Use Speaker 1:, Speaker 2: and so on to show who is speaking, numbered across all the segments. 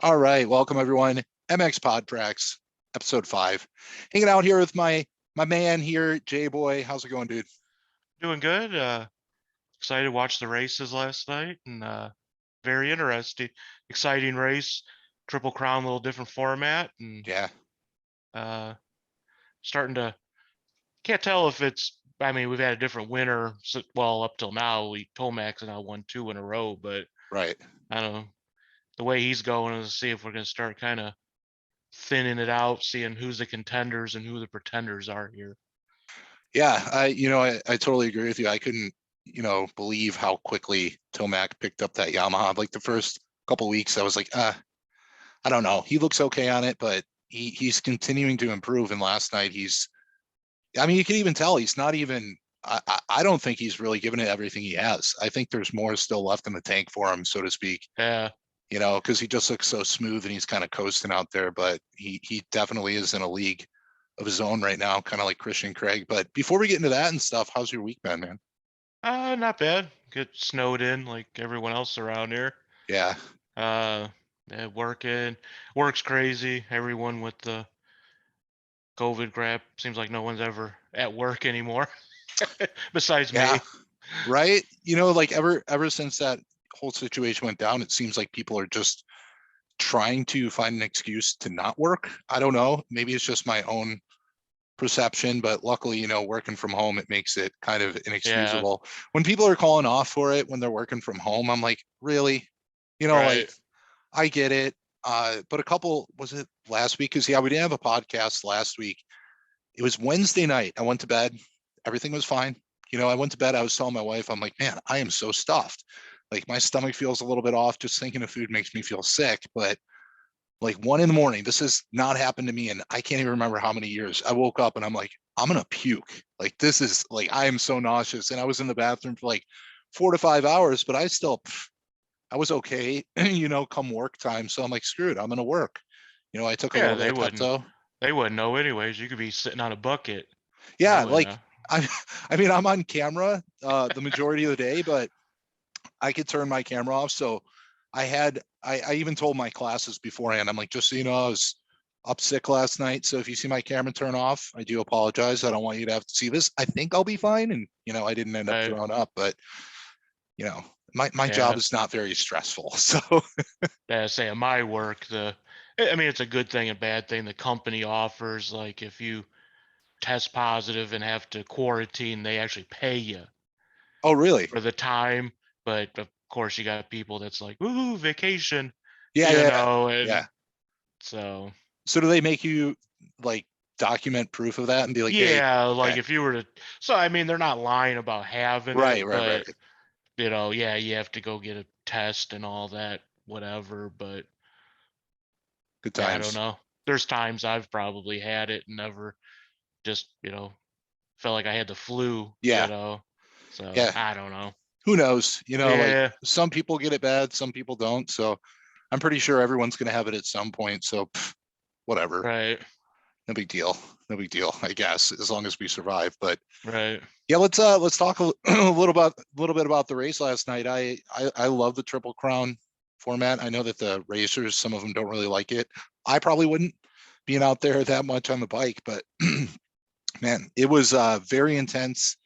Speaker 1: All right, welcome everyone. MxPodtrax, episode 5. Hanging out here with my man here, J Boy. How's it going, dude?
Speaker 2: Doing good. Excited to watch the races last night, and very interesting, exciting race. Triple Crown, a little different format, and
Speaker 1: Yeah,
Speaker 2: uh, starting to can't tell if it's. I mean, we've had a different winner. So, well, up till now, Tomax and I won 2 in a row, but
Speaker 1: right.
Speaker 2: I don't know the way he's going is to see if we're going to start kind of thinning it out, seeing who's the contenders and who the pretenders are here.
Speaker 1: Yeah, I totally agree with you. I couldn't, believe how quickly Tomac picked up that Yamaha. Like the first couple weeks, I was like, I don't know. He looks okay on it, but he's continuing to improve. And last night, I mean, you can even tell he's not even. I don't think he's really given it everything he has. I think there's more still left in the tank for him, so to speak.
Speaker 2: Yeah,
Speaker 1: Because he just looks so smooth and he's kind of coasting out there. But he definitely is in a league of his own right now, kind of like Christian Craig. But before we get into that and stuff, how's your week been, man?
Speaker 2: not bad. Get snowed in like everyone else around here.
Speaker 1: Yeah.
Speaker 2: Uh, work's crazy. Everyone with the COVID crap seems like no one's ever at work anymore, besides
Speaker 1: Yeah.
Speaker 2: me.
Speaker 1: Right. Like ever since that whole situation went down, it seems like people are just trying to find an excuse to not work. I don't know. Maybe it's just my own perception, but luckily, working from home, it makes it kind of
Speaker 2: Yeah,
Speaker 1: inexcusable. When people are calling off for it when they're working from home, I'm like, really? Like
Speaker 2: right.
Speaker 1: I get it. But was it last week? Because yeah, we didn't have a podcast last week. It was Wednesday night. I went to bed. Everything was fine. I went to bed. I was telling my wife, I'm like, man, I am so stuffed. Like my stomach feels a little bit off. Just thinking of food makes me feel sick. But like 1 a.m, this has not happened to me and I can't even remember how many years. I woke up and I'm like, I'm gonna puke. Like this is like I am so nauseous. And I was in the bathroom for like 4 to 5 hours, but I was okay, come work time. So I'm like, screw it, I'm gonna work. I took a
Speaker 2: Yeah,
Speaker 1: little bit of Pepto.
Speaker 2: they wouldn't know anyways. You could be sitting on a bucket. They
Speaker 1: Yeah,
Speaker 2: wouldn't
Speaker 1: like
Speaker 2: know.
Speaker 1: I I mean I'm on camera the majority of the day, but I could turn my camera off. So I even told my classes beforehand, I'm like, just so you know, I was up sick last night. So if you see my camera turn off, I do apologize. I don't want you to have to see this. I think I'll be fine. And, I didn't end up
Speaker 2: Right.
Speaker 1: throwing up, but, you know, my job
Speaker 2: Yeah.
Speaker 1: is not very stressful. So,
Speaker 2: Yeah, say at my work, I mean, it's a good thing and bad thing. The company offers, like, if you test positive and have to quarantine, they actually pay you
Speaker 1: oh, really?
Speaker 2: for the time. But of course, you got people that's like, "Ooh, vacation,"
Speaker 1: Yeah, yeah,
Speaker 2: and
Speaker 1: yeah.
Speaker 2: so
Speaker 1: So do they make you like document proof of that and be like, hey,
Speaker 2: yeah, like
Speaker 1: okay,
Speaker 2: if you were to, so I mean, they're not lying about having it,
Speaker 1: right, right, right,
Speaker 2: but
Speaker 1: right.
Speaker 2: yeah, you have to go get a test and all that, whatever. But
Speaker 1: Good
Speaker 2: yeah, I don't
Speaker 1: times.
Speaker 2: know. There's times I've probably had it and never just, felt like I had the flu.
Speaker 1: Yeah,
Speaker 2: So
Speaker 1: yeah.
Speaker 2: I don't know.
Speaker 1: Who knows? Like
Speaker 2: Yeah,
Speaker 1: some people get it bad, some people don't. So I'm pretty sure everyone's going to have it at some point. So whatever,
Speaker 2: right,
Speaker 1: no big deal, no big deal. I guess as long as we survive. But
Speaker 2: right.
Speaker 1: yeah, let's talk a little bit about the race last night. I love the Triple Crown format. I know that the racers, some of them don't really like it. I probably wouldn't being out there that much on the bike, but man, it was very intense.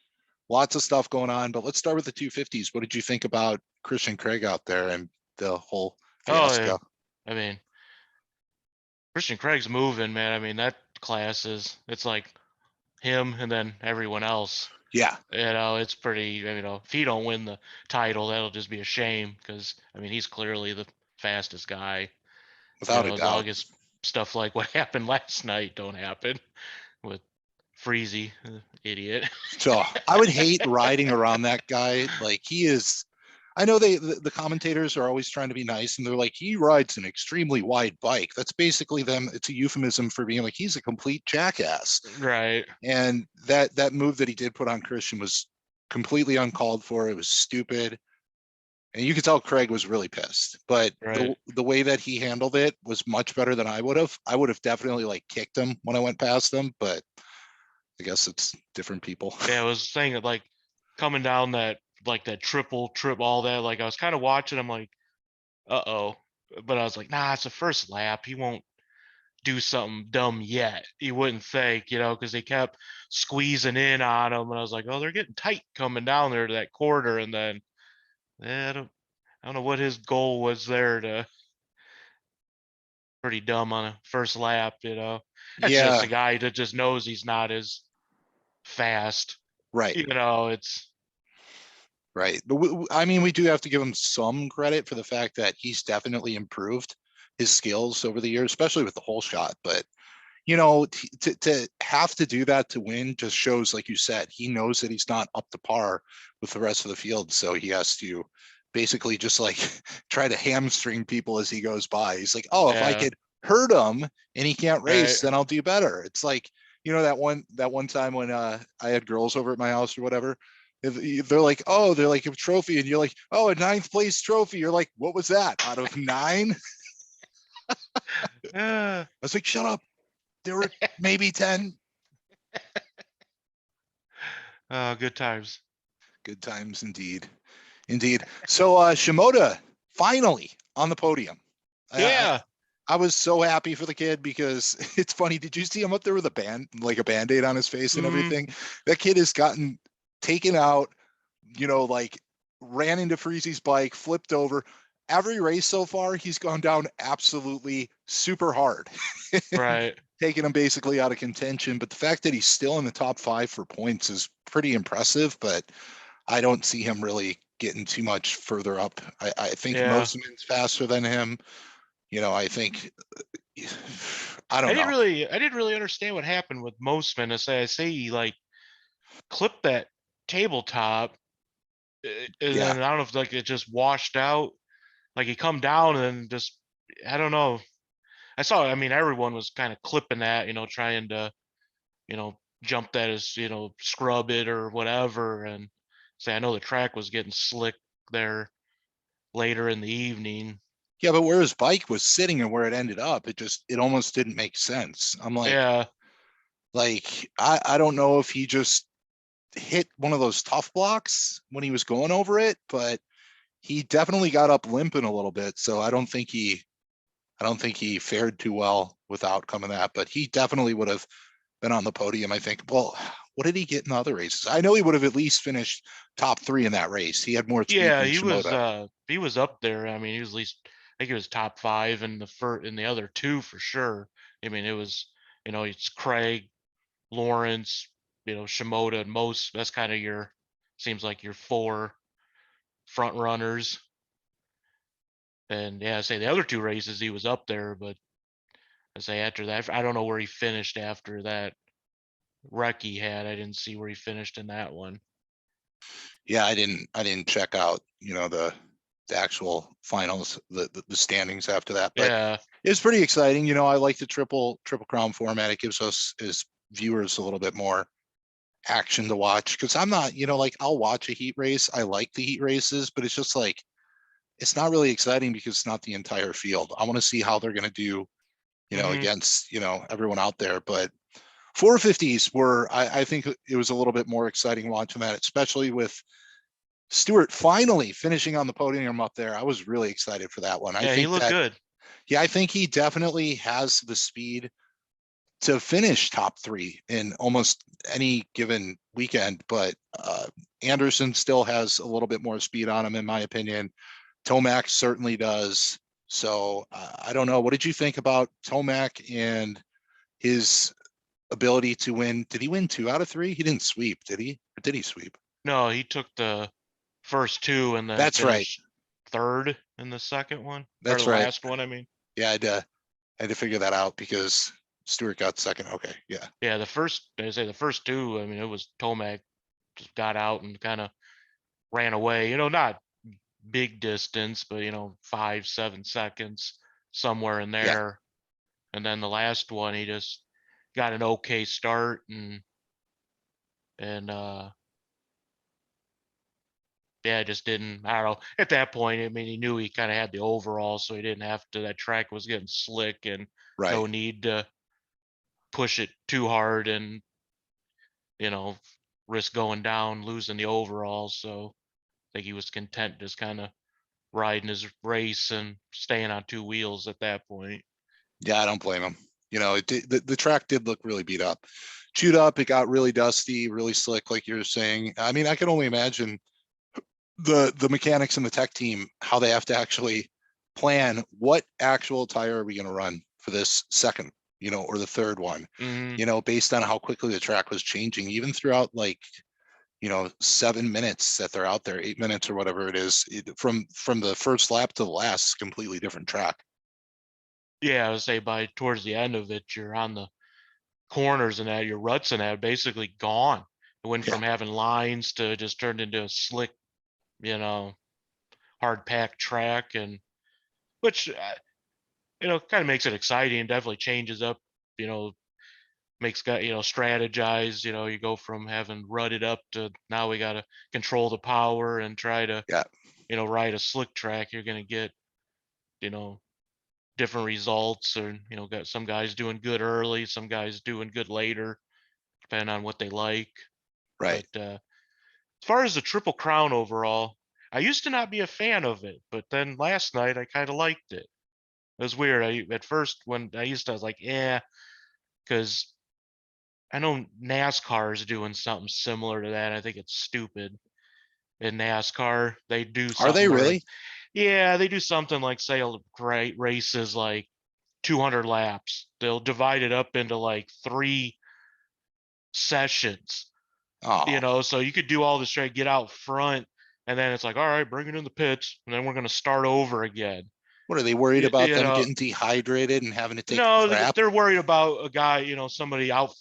Speaker 1: Lots of stuff going on. But let's start with the 250s. What did you think about Christian Craig out there and the whole
Speaker 2: Oh, yeah.
Speaker 1: fiasco?
Speaker 2: I mean, Christian Craig's moving, man. I mean, that class it's like him and then everyone else.
Speaker 1: Yeah,
Speaker 2: It's pretty, if he don't win the title, that'll just be a shame because, I mean, he's clearly the fastest guy,
Speaker 1: without a
Speaker 2: as long
Speaker 1: doubt.
Speaker 2: as stuff like what happened last night don't happen with Freezy, idiot.
Speaker 1: So I would hate riding around that guy. Like he is, I know the commentators are always trying to be nice and they're like, he rides an extremely wide bike. That's basically them. It's a euphemism for being like, he's a complete jackass.
Speaker 2: Right,
Speaker 1: And that move that he did put on Christian was completely uncalled for. It was stupid. And you could tell Craig was really pissed, but
Speaker 2: right.
Speaker 1: the way that he handled it was much better than I would have. I would have definitely like kicked him when I went past him, but I guess it's different people.
Speaker 2: Yeah, I was saying that, like, coming down that, like, that triple trip, all that, like, I was kind of watching, I'm like, uh-oh. but I was like, nah, it's the first lap. He won't do something dumb yet. You wouldn't think, because they kept squeezing in on him, and I was like, oh, they're getting tight coming down there to that quarter, and then I don't know what his goal was there. To Pretty dumb on a first lap. That's just
Speaker 1: Yeah,
Speaker 2: a guy that just knows he's not as fast.
Speaker 1: right.
Speaker 2: It's
Speaker 1: Right. But I mean, we do have to give him some credit for the fact that he's definitely improved his skills over the years, especially with the whole shot. But, to have to do that to win just shows, like you said, he knows that he's not up to par with the rest of the field. So he has to basically just like try to hamstring people as he goes by. He's like, oh, if I
Speaker 2: yeah,
Speaker 1: could hurt him and he can't
Speaker 2: right,
Speaker 1: race, then I'll do better. It's like, that one time when I had girls over at my house or whatever, they're like, oh, they're like a trophy, and you're like, oh, a ninth place trophy. You're like, what was that out of nine? I
Speaker 2: uh,
Speaker 1: was like, shut up. There were maybe 10.
Speaker 2: good times.
Speaker 1: Good times indeed. Indeed. So Shimoda finally on the podium. I,
Speaker 2: Yeah.
Speaker 1: I was so happy for the kid because it's funny. Did you see him up there with like a band-aid on his face and
Speaker 2: Mm,
Speaker 1: everything? That kid has gotten taken out, like ran into Freezy's bike, flipped over. Every race so far, he's gone down absolutely super hard,
Speaker 2: right.
Speaker 1: taking him basically out of contention. But the fact that he's still in the top 5 for points is pretty impressive. But I don't see him really getting too much further up. I think
Speaker 2: Yeah.
Speaker 1: Moseman's faster than him. I think I don't know.
Speaker 2: I didn't really understand what happened with Mostman. I say he like clipped that tabletop, and
Speaker 1: Yeah,
Speaker 2: then I don't know if like it just washed out. Like he come down and then just I don't know. I saw. I mean, everyone was kind of clipping that, trying to jump that as scrub it or whatever. And say I know the track was getting slick there later in the evening.
Speaker 1: yeah, but where his bike was sitting and where it ended up, it almost didn't make sense. I'm
Speaker 2: Yeah.
Speaker 1: like I don't know if he just hit one of those tough blocks when he was going over it, but he definitely got up limping a little bit. So I don't think he fared too well with the outcome of that, but he definitely would have been on the podium, I think. Well, what did he get in the other races? I know he would have at least finished top 3 in that race. He had more speed
Speaker 2: Yeah,
Speaker 1: than Shimoda.
Speaker 2: he was up there. I mean, he was at least I think he was top 5 in the other two for sure. I mean, it was it's Craig, Lawrence, Shimoda and most. That's kind of your seems like your 4 front runners. And yeah, I say the other two races he was up there, but I say after that I don't know where he finished after that wreck he had. I didn't see where he finished in that one.
Speaker 1: Yeah, I didn't check out, the actual finals, the standings after that, but
Speaker 2: Yeah,
Speaker 1: it's pretty exciting. I like the triple crown format. It gives us as viewers a little bit more action to watch because I'm not, like I'll watch a heat race. I like the heat races, but it's just like it's not really exciting because it's not the entire field. I want to see how they're going to do,
Speaker 2: hmm
Speaker 1: against, everyone out there. But 450s I think it was a little bit more exciting watching that, especially with Stewart finally finishing on the podium up there. I was really excited for that one. I
Speaker 2: yeah, he
Speaker 1: think
Speaker 2: looked
Speaker 1: that,
Speaker 2: good.
Speaker 1: yeah, I think he definitely has the speed to finish top 3 in almost any given weekend. But Anderson still has a little bit more speed on him, in my opinion. Tomac certainly does. So I don't know. What did you think about Tomac and his ability to win? Did he win 2 out of 3? He didn't sweep, did he? Or did he sweep?
Speaker 2: No, he took the first two and then
Speaker 1: That's right.
Speaker 2: finished third in the second one or the
Speaker 1: That's right.
Speaker 2: last one. I mean,
Speaker 1: Yeah, I had to figure that out because Stewart got second. Okay, yeah,
Speaker 2: yeah, the first two. I mean, it was Tomac just got out and kind of ran away. Not big distance, but 5, 7 seconds somewhere in
Speaker 1: yeah,
Speaker 2: there. And then the last one, he just got an okay start and yeah, just didn't. I don't know. At that point, I mean, he knew he kind of had the overall, so he didn't have to. That track was getting slick, and
Speaker 1: right.
Speaker 2: no need to push it too hard and you know risk going down, losing the overall. So I think he was content just kind of riding his race and staying on two wheels at that point.
Speaker 1: Yeah, I don't blame him. The track did look really beat up, chewed up. It got really dusty, really slick, like you're saying. I mean, I can only imagine the mechanics and the tech team, how they have to actually plan what actual tire are we going to run for this second, or the third one, based on how quickly the track was changing, even throughout 7 minutes that they're out there, 8 minutes or whatever it is, from the first lap to the last, completely different track.
Speaker 2: Yeah, I would say by towards the end of it, you're on the corners and that your ruts and that basically gone. It went
Speaker 1: Yeah,
Speaker 2: from having lines to just turned into a slick, hard packed track, and which kind of makes it exciting. Definitely changes up, you know, makes guy strategize. You go from having rutted up to now we got to control the power and try to
Speaker 1: yeah,
Speaker 2: ride a slick track. You're gonna get you know different results, or got some guys doing good early, some guys doing good later, depending on what they like.
Speaker 1: right.
Speaker 2: But as far as the Triple Crown overall, I used to not be a fan of it, but then last night I kind of liked it. It was weird. At first when I was like, yeah, because I know NASCAR is doing something similar to that. I think it's stupid. In NASCAR, they do
Speaker 1: Are they
Speaker 2: something where,
Speaker 1: really?
Speaker 2: yeah, they do something like say a great races like 200 laps. They'll divide it up into like 3 sessions,
Speaker 1: Oh,
Speaker 2: so you could do all this straight, get out front, and then it's like, all right, bring it in the pits, and then we're going to start over again.
Speaker 1: what are they worried
Speaker 2: You,
Speaker 1: about
Speaker 2: you
Speaker 1: them
Speaker 2: know,
Speaker 1: getting dehydrated and having to take a
Speaker 2: no,
Speaker 1: crap?
Speaker 2: they're worried about a guy, somebody out,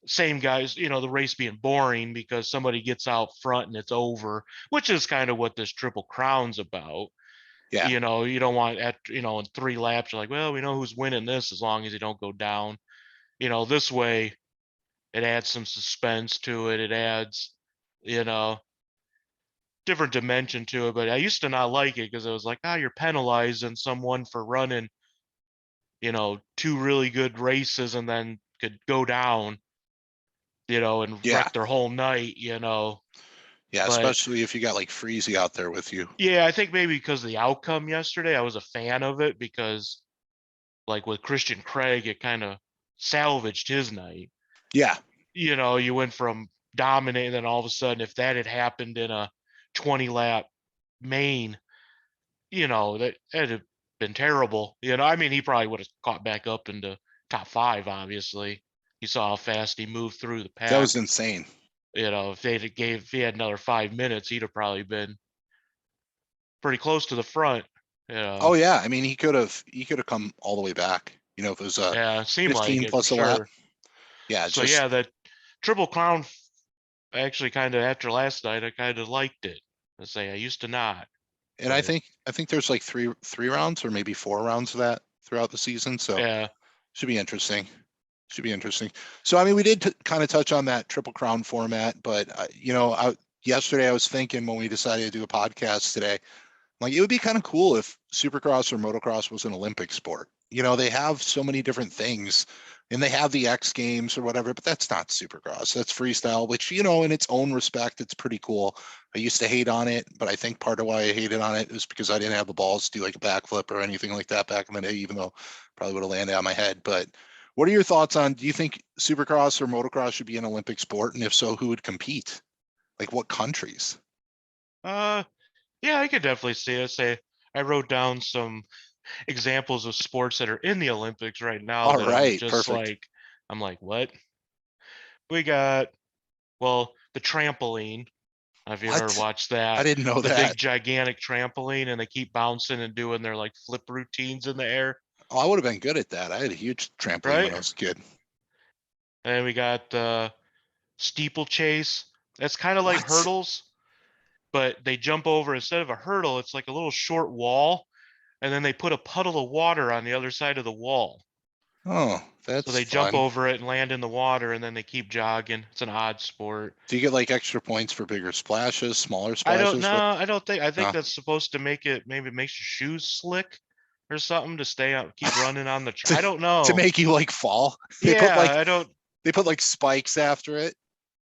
Speaker 2: same guys, the race being boring because somebody gets out front and it's over, which is kind of what this Triple Crown's about.
Speaker 1: Yeah,
Speaker 2: You don't want in 3 laps, you're like, well, we know who's winning this as long as you don't go down. This way it adds some suspense to it. It adds, you know, different dimension to it. But I used to not like it because it was like, you're penalizing someone for running, 2 really good races and then could go down, and
Speaker 1: yeah,
Speaker 2: wreck their whole night,
Speaker 1: yeah.
Speaker 2: But
Speaker 1: Especially if you got like Freezy out there with you.
Speaker 2: yeah, I think maybe because of the outcome yesterday, I was a fan of it because, like with Christian Craig, it kind of salvaged his night.
Speaker 1: Yeah,
Speaker 2: You went from dominating, then all of a sudden, if that had happened in a 20 lap main, that'd have been terrible. I mean, he probably would have caught back up into top 5, obviously. You saw how fast he moved through the
Speaker 1: that was
Speaker 2: pack.
Speaker 1: insane.
Speaker 2: If he had another 5 minutes, he'd have probably been pretty close to the front.
Speaker 1: Oh yeah, I mean he could have come all the way back. If it was a
Speaker 2: Yeah, it seemed like
Speaker 1: 15
Speaker 2: it for
Speaker 1: plus a lap.
Speaker 2: sure.
Speaker 1: Yeah,
Speaker 2: So yeah,
Speaker 1: just
Speaker 2: that Triple Crown, actually kind of after last night, I kind of liked it. I say I used to not,
Speaker 1: and I
Speaker 2: but
Speaker 1: think I think there's like three rounds or maybe 4 rounds of that throughout the season. So
Speaker 2: yeah,
Speaker 1: should be interesting. Should be interesting. So I mean, we did kind of touch on that Triple Crown format, but yesterday I was thinking when we decided to do a podcast today, like it would be kind of cool if Supercross or motocross was an Olympic sport. They have so many different things and they have the X Games or whatever, but that's not Supercross. That's freestyle, which, in its own respect, it's pretty cool. I used to hate on it, but I think part of why I hated on it is because I didn't have the balls to do like a backflip or anything like that back in the day, even though probably would have landed on my head. But what are your thoughts on, do you think Supercross or motocross should be an Olympic sport? And if so, who would compete? Like what countries?
Speaker 2: uh, yeah, I could definitely see it. Say I wrote down some examples of sports that are in the Olympics right now
Speaker 1: All
Speaker 2: that I'm
Speaker 1: right,
Speaker 2: just
Speaker 1: perfect.
Speaker 2: like, what? We got, well, the trampoline. Have you ever
Speaker 1: What?
Speaker 2: watched
Speaker 1: I
Speaker 2: that?
Speaker 1: didn't know
Speaker 2: The
Speaker 1: that.
Speaker 2: big gigantic trampoline, and they keep bouncing and doing their like flip routines in the air,
Speaker 1: Oh, I would have been good at that. I had a huge trampoline when
Speaker 2: right?
Speaker 1: I was a kid.
Speaker 2: And we got steeplechase. That's kind of like
Speaker 1: What?
Speaker 2: hurdles, but they jump over, instead of a hurdle, it's like a little short wall, and then they put a puddle of water on the other side of the wall.
Speaker 1: Oh,
Speaker 2: So
Speaker 1: that's
Speaker 2: they jump
Speaker 1: fun.
Speaker 2: over it and land in the water, and then they keep jogging. It's an odd sport.
Speaker 1: Do you get like extra points for bigger splashes, smaller
Speaker 2: I don't
Speaker 1: splashes? What?
Speaker 2: know. I don't think. I think
Speaker 1: No.
Speaker 2: that's supposed to make it. Maybe it makes your shoes slick or something to stay out, keep running on the.
Speaker 1: to
Speaker 2: I don't
Speaker 1: to
Speaker 2: know.
Speaker 1: make you like fall. They put
Speaker 2: Yeah,
Speaker 1: like
Speaker 2: I don't.
Speaker 1: they put like spikes after it.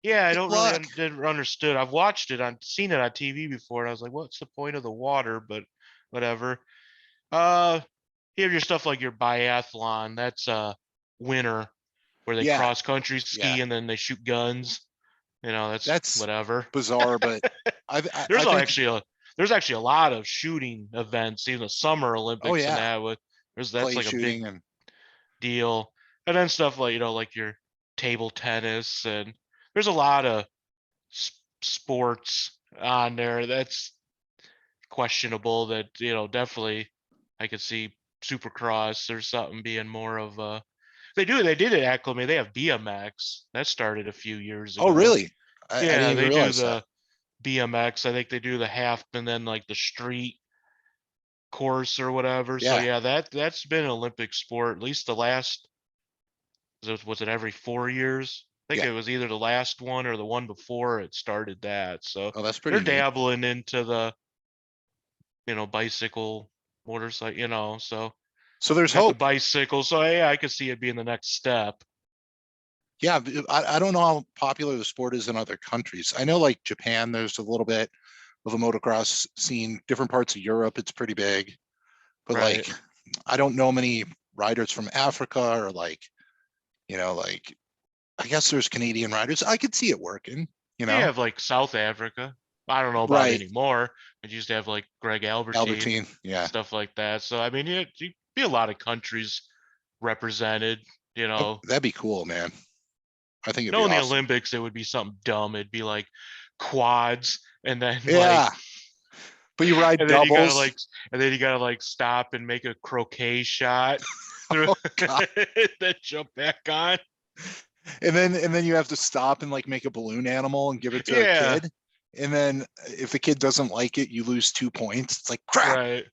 Speaker 2: Yeah, I
Speaker 1: Good
Speaker 2: don't really
Speaker 1: luck.
Speaker 2: didn't understood. I've watched it on seen it on TV before, and I was like, what's the point of the water? But whatever. Uh, you have your stuff like your biathlon. That's winter where they
Speaker 1: Yeah,
Speaker 2: cross country
Speaker 1: yeah,
Speaker 2: ski and then they shoot guns. That's
Speaker 1: that's
Speaker 2: whatever.
Speaker 1: bizarre, but I
Speaker 2: There's
Speaker 1: think,
Speaker 2: actually a lot of shooting events, even the Summer
Speaker 1: oh
Speaker 2: Olympics and
Speaker 1: yeah,
Speaker 2: that with that's
Speaker 1: clay
Speaker 2: like a big
Speaker 1: shooting and
Speaker 2: deal. And then stuff like like your table tennis, and there's a lot of sports on there that's questionable that definitely I could see Supercross or something being more of a they did it acclimate. They have BMX that started a few years
Speaker 1: oh
Speaker 2: ago.
Speaker 1: really? I didn't
Speaker 2: Yeah,
Speaker 1: even
Speaker 2: they do
Speaker 1: realize that.
Speaker 2: the BMX. I think they do the half and then like the street course or whatever. So
Speaker 1: Yeah,
Speaker 2: yeah, that's been an Olympic sport at least the last was it every 4 years? I think
Speaker 1: yeah.
Speaker 2: it was either the last one or the one before it started that. So
Speaker 1: Oh, that's pretty
Speaker 2: they're
Speaker 1: neat.
Speaker 2: dabbling into the bicycle, motorcycle, so
Speaker 1: So there's
Speaker 2: we got the
Speaker 1: hope.
Speaker 2: bicycle. So yeah, I could see it being the next step.
Speaker 1: Yeah, I don't know how popular the sport is in other countries. I know like Japan, there's a little bit of a motocross scene. Different parts of Europe, it's pretty big. But
Speaker 2: Right.
Speaker 1: like, I don't know many riders from Africa or like, like I guess there's Canadian riders. I could see it working, you
Speaker 2: They
Speaker 1: know?
Speaker 2: have like South Africa. I don't know about
Speaker 1: Right.
Speaker 2: anymore. But you used to have like Greg Albertine,
Speaker 1: Albertine. Yeah.
Speaker 2: stuff like that. So I mean, you'd be a lot of countries represented. You know,
Speaker 1: That'd be cool, man. I think it'd be
Speaker 2: no, in the
Speaker 1: awesome.
Speaker 2: Olympics it would be something dumb. It'd be like quads, and then like,
Speaker 1: Yeah. But you ride
Speaker 2: and then you gotta
Speaker 1: doubles.
Speaker 2: like, and then you gotta like stop and make a croquet shot through,
Speaker 1: Oh God.
Speaker 2: then jump back on.
Speaker 1: And then you have to stop and like make a balloon animal and give it to a
Speaker 2: Yeah,
Speaker 1: kid. And then if the kid doesn't like it, you lose 2 points. It's like crap.
Speaker 2: right.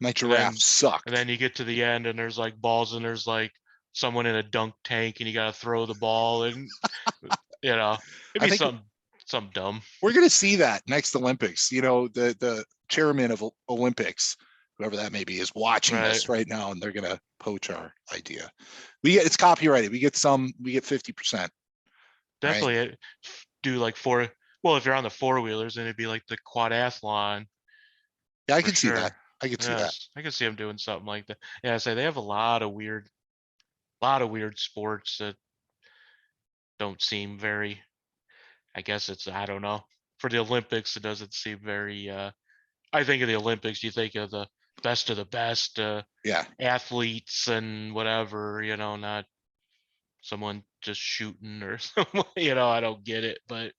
Speaker 1: My
Speaker 2: And
Speaker 1: giraffe
Speaker 2: then and
Speaker 1: sucked.
Speaker 2: then you get to the end and there's like balls and there's like someone in a dunk tank and you gotta throw the ball and it'd
Speaker 1: I
Speaker 2: be
Speaker 1: think
Speaker 2: something dumb.
Speaker 1: we're going to see that next Olympics. The chairman of Olympics, whoever that may be, is watching
Speaker 2: Right.
Speaker 1: this right now, and they're going to poach our idea. It's copyrighted. We get 50%. Right?
Speaker 2: Definitely do like well, if you're on the four wheelers, then it'd be like the quadathlon
Speaker 1: Yeah, I
Speaker 2: for
Speaker 1: could see that.
Speaker 2: sure.
Speaker 1: I could see that.
Speaker 2: Yes, I can see them doing something like that. Yeah, I say they have a lot of weird sports that don't seem very. I guess I don't know. For the Olympics, it doesn't seem very. I think of the Olympics, you think of the best
Speaker 1: Yeah.
Speaker 2: athletes and whatever. Not someone just shooting or something. I don't get it, but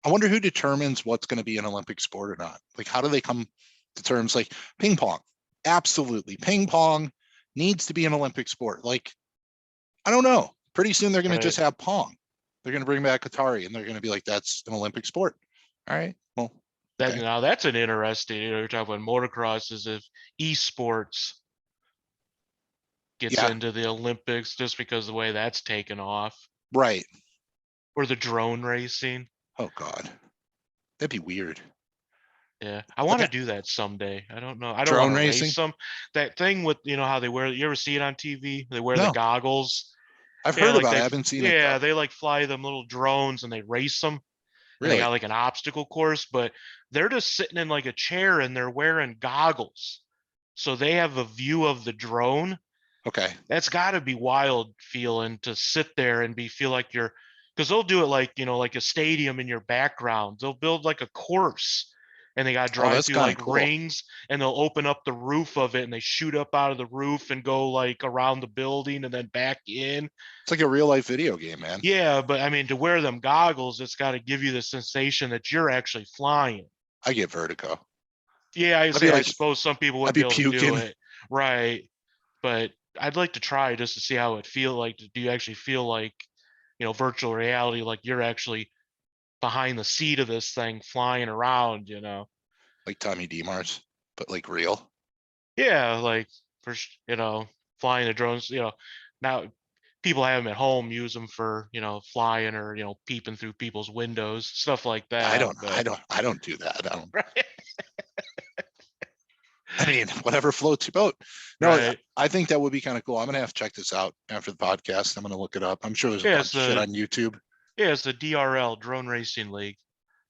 Speaker 1: I wonder who determines what's going to be an Olympic sport or not. Like, how do they come to terms like ping pong? Absolutely. Ping pong needs to be an Olympic sport. Like, I don't know. Pretty soon they're going to just
Speaker 2: right.
Speaker 1: have Pong. They're going to bring back Atari and they're going to be like, that's an Olympic sport. All right. Well,
Speaker 2: That
Speaker 1: okay.
Speaker 2: now that's an interesting. You're talking about motocross as if esports gets
Speaker 1: Yeah.
Speaker 2: into the Olympics just because the way that's taken off,
Speaker 1: Right.
Speaker 2: or the drone racing.
Speaker 1: Oh, God. That'd be weird.
Speaker 2: Yeah, I want to
Speaker 1: Okay.
Speaker 2: do that someday. I don't know. I don't want
Speaker 1: Drone
Speaker 2: to
Speaker 1: racing?
Speaker 2: race them. That thing with how they wear. You ever see it on TV? They wear the
Speaker 1: No.
Speaker 2: goggles.
Speaker 1: I've
Speaker 2: Yeah,
Speaker 1: heard
Speaker 2: like
Speaker 1: about it. I haven't seen it, though.
Speaker 2: they like fly them little drones and they race them, and they got
Speaker 1: Really?
Speaker 2: like an obstacle course, but they're just sitting in like a chair and they're wearing goggles, so they have a view of the drone.
Speaker 1: Okay.
Speaker 2: That's got to be wild feeling to sit there and feel like you're, because they'll do it like like a stadium in your background. They'll build like a course and they got to
Speaker 1: Oh,
Speaker 2: drive
Speaker 1: that's
Speaker 2: through
Speaker 1: kind of
Speaker 2: like
Speaker 1: cool.
Speaker 2: rings, and they'll open up the roof of it and they shoot up out of the roof and go like around the building and then back in.
Speaker 1: It's like a real life video game, man.
Speaker 2: Yeah, but I mean, to wear them goggles, it's got to give you the sensation that you're actually flying.
Speaker 1: I get vertigo.
Speaker 2: Yeah, I
Speaker 1: I'd be
Speaker 2: say I
Speaker 1: like,
Speaker 2: suppose some people
Speaker 1: I'd
Speaker 2: wouldn't be
Speaker 1: be
Speaker 2: able to do
Speaker 1: puking.
Speaker 2: it, right? But I'd like to try just to see how it feel like. Do you actually feel like, virtual reality, like you're actually behind the seat of this thing flying around?
Speaker 1: Like Tommy DeMars, but like real.
Speaker 2: Yeah, like flying the drones, now people have them at home, use them for, flying or, peeping through people's windows, stuff like
Speaker 1: I
Speaker 2: that.
Speaker 1: don't, I
Speaker 2: But
Speaker 1: don't, I don't do that. I don't.
Speaker 2: right,
Speaker 1: I mean, whatever floats your boat. No,
Speaker 2: right.
Speaker 1: I think that would be kind of cool. I'm gonna have to check this out after the podcast. I'm gonna look it up. I'm sure there's a
Speaker 2: Yeah,
Speaker 1: bunch
Speaker 2: it's
Speaker 1: of shit
Speaker 2: the
Speaker 1: on YouTube.
Speaker 2: Yeah, it's the DRL, Drone Racing League.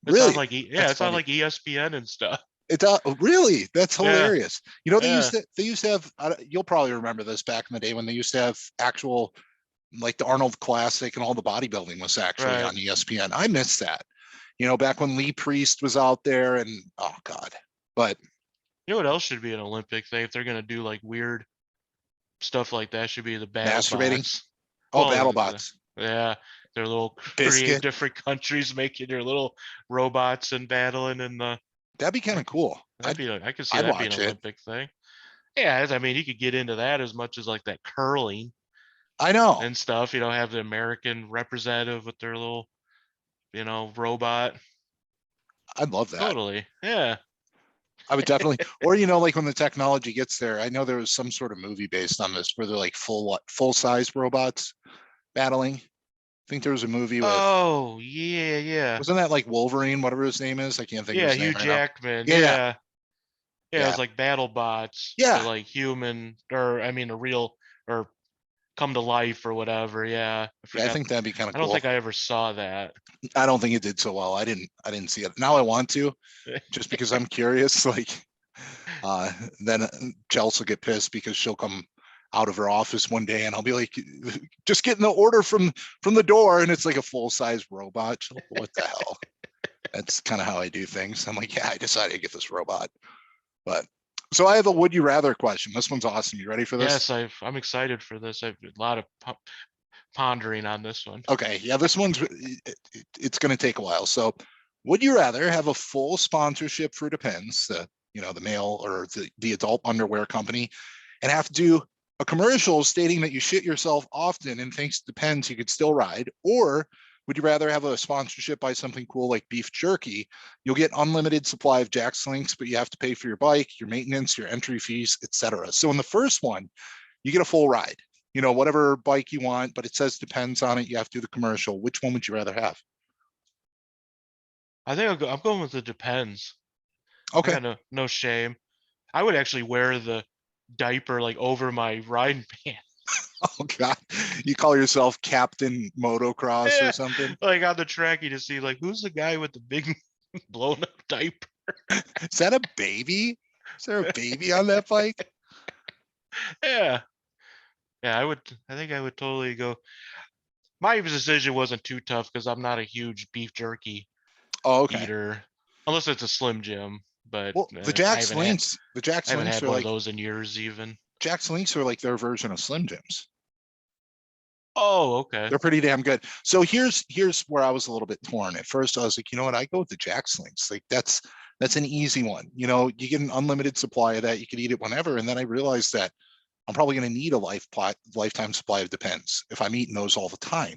Speaker 2: It's on
Speaker 1: Really?
Speaker 2: like
Speaker 1: That's
Speaker 2: it's on
Speaker 1: funny.
Speaker 2: like ESPN and stuff.
Speaker 1: It's really, that's
Speaker 2: Yeah,
Speaker 1: hilarious. You know,
Speaker 2: yeah,
Speaker 1: they used to have, you'll probably remember this back in the day when they used to have actual, like the Arnold Classic and all the bodybuilding was actually
Speaker 2: right.
Speaker 1: on ESPN. I miss that, you know, back when Lee Priest was out there and oh God, but
Speaker 2: You know what else should be an Olympic thing if they're gonna do like weird stuff like that? Should be the battle
Speaker 1: masturbating.
Speaker 2: bots.
Speaker 1: Oh,
Speaker 2: Well,
Speaker 1: battle bots,
Speaker 2: yeah, their little create
Speaker 1: biscuit.
Speaker 2: different countries making their little robots and battling and the.
Speaker 1: That'd be kind
Speaker 2: I
Speaker 1: of
Speaker 2: could,
Speaker 1: cool.
Speaker 2: that'd be I could see
Speaker 1: I'd
Speaker 2: that being
Speaker 1: watch
Speaker 2: an
Speaker 1: it.
Speaker 2: Olympic thing. Yeah, I mean, you could get into that as much as like that curling
Speaker 1: I know.
Speaker 2: and stuff. Have the American representative with their little, robot.
Speaker 1: I'd love that.
Speaker 2: Totally. Yeah.
Speaker 1: I would definitely, or you know, like when the technology gets there, I know there was some sort of movie based on this where they're like full size robots battling. I think there was a movie with,
Speaker 2: Oh, yeah, yeah.
Speaker 1: wasn't that like Wolverine, whatever his name is? I can't think of
Speaker 2: Yeah,
Speaker 1: his name
Speaker 2: Hugh
Speaker 1: right now.
Speaker 2: Jackman.
Speaker 1: Yeah, yeah,
Speaker 2: Yeah. Yeah, it
Speaker 1: yeah,
Speaker 2: was like battle bots, but
Speaker 1: yeah.
Speaker 2: like human or I mean a real or come to life or whatever. Yeah. I
Speaker 1: Yeah, I
Speaker 2: forgot.
Speaker 1: think that'd be kind of
Speaker 2: I don't
Speaker 1: cool.
Speaker 2: think I ever saw that.
Speaker 1: I don't think it did so well. I didn't see it. Now I want to, just because I'm curious. Like, uh, then Chelsea will get pissed because she'll come out of her office one day and I'll be like, just getting the order from the door, and it's like a full size robot. She'll, what the hell? That's kind of how I do things. I'm like, yeah, I decided to get this robot. But so I have a would you rather question. This one's awesome. You ready for this?
Speaker 2: Yes, I'm excited for this. I've a lot of pondering on this one.
Speaker 1: Okay, yeah, this one's it's going to take a while. So, would you rather have a full sponsorship for Depends, you know, the male or the adult underwear company, and have to do a commercial stating that you shit yourself often and thanks to Depends you could still ride, or would you rather have a sponsorship by something cool like beef jerky? You'll get unlimited supply of Jack Slinks, but you have to pay for your bike, your maintenance, your entry fees, etc. So in the first one, you get a full ride, you know, whatever bike you want, but it says Depends on it. You have to do the commercial. Which one would you rather have?
Speaker 2: I think I'm going with the Depends. I
Speaker 1: Okay.
Speaker 2: got no shame. I would actually wear the diaper like over my riding pants.
Speaker 1: Oh God, you call yourself Captain Motocross or
Speaker 2: Yeah,
Speaker 1: something?
Speaker 2: like on the track, you just see like who's the guy with the big blown up diaper?
Speaker 1: Is that a baby? Is there a baby on that bike?
Speaker 2: Yeah, yeah. I think I would totally go. My decision wasn't too tough because I'm not a huge beef jerky
Speaker 1: Oh, okay.
Speaker 2: eater, unless it's a Slim Jim. But
Speaker 1: Well, the Jack
Speaker 2: I haven't
Speaker 1: Links
Speaker 2: had
Speaker 1: are
Speaker 2: one of
Speaker 1: like
Speaker 2: those in years even.
Speaker 1: their version of Slim Jims.
Speaker 2: Oh, okay.
Speaker 1: They're pretty damn good. So here's where I was a little bit torn. At first, I was like, you know what, I go with the Jack Links. Like that's an easy one. You know, you get an unlimited supply of that. You can eat it whenever. And then I realized that I'm probably going to need a lifetime supply of Depends if I'm eating those all the time.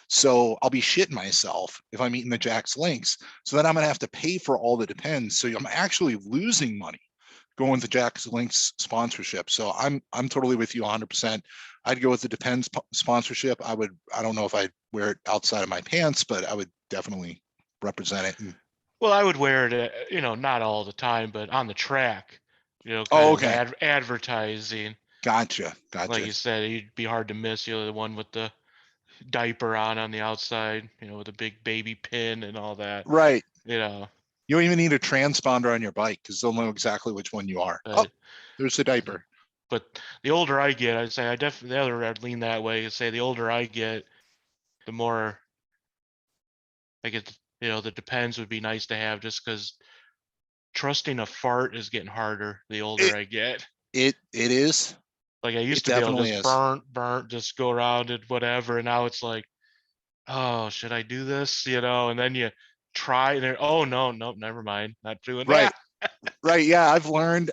Speaker 1: So I'll be shitting myself if I'm eating the Jack's Links. So then I'm going to have to pay for all the Depends. So I'm actually losing money going to Jack's Links sponsorship. So I'm totally with you 100%. I'd go with the Depends sponsorship. I don't know if I'd wear it outside of my pants, but I would definitely represent it. And,
Speaker 2: Well, I would wear it, not all the time, but on the track, kind
Speaker 1: oh,
Speaker 2: of as
Speaker 1: okay.
Speaker 2: advertising.
Speaker 1: Gotcha.
Speaker 2: Like
Speaker 1: Gotcha.
Speaker 2: you said, it'd be hard to miss, the one with the diaper on the outside, with a big baby pin and all that,
Speaker 1: Right.
Speaker 2: you know.
Speaker 1: You don't even need a transponder on your bike because they'll know exactly which one you are. Oh,
Speaker 2: But
Speaker 1: there's the diaper.
Speaker 2: but the older I get, I'd say I definitely the other I'd lean that way. I'd say the older I get, the more like the Depends would be nice to have just because trusting a fart is getting harder the older
Speaker 1: It
Speaker 2: I get.
Speaker 1: it is.
Speaker 2: Like I
Speaker 1: It
Speaker 2: used to be able to
Speaker 1: definitely
Speaker 2: just
Speaker 1: is.
Speaker 2: burnt, just go around and whatever. And now it's like, oh, should I do this? And then you try and oh no, nope, never mind. Not doing that.
Speaker 1: Right. Right. Yeah. I've learned